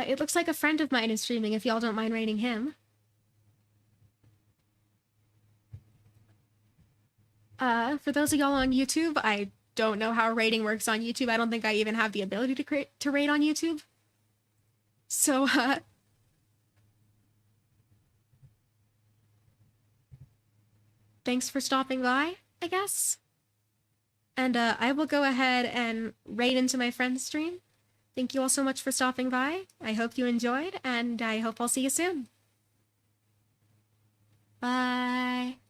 It looks like a friend of mine is streaming, if y'all don't mind raiding him. For those of y'all on YouTube, I don't know how raiding works on YouTube. I don't think I even have the ability to raid on YouTube. So, thanks for stopping by, I guess. And, I will go ahead and raid into my friend's stream. Thank you all so much for stopping by. I hope you enjoyed, and I hope I'll see you soon. Bye.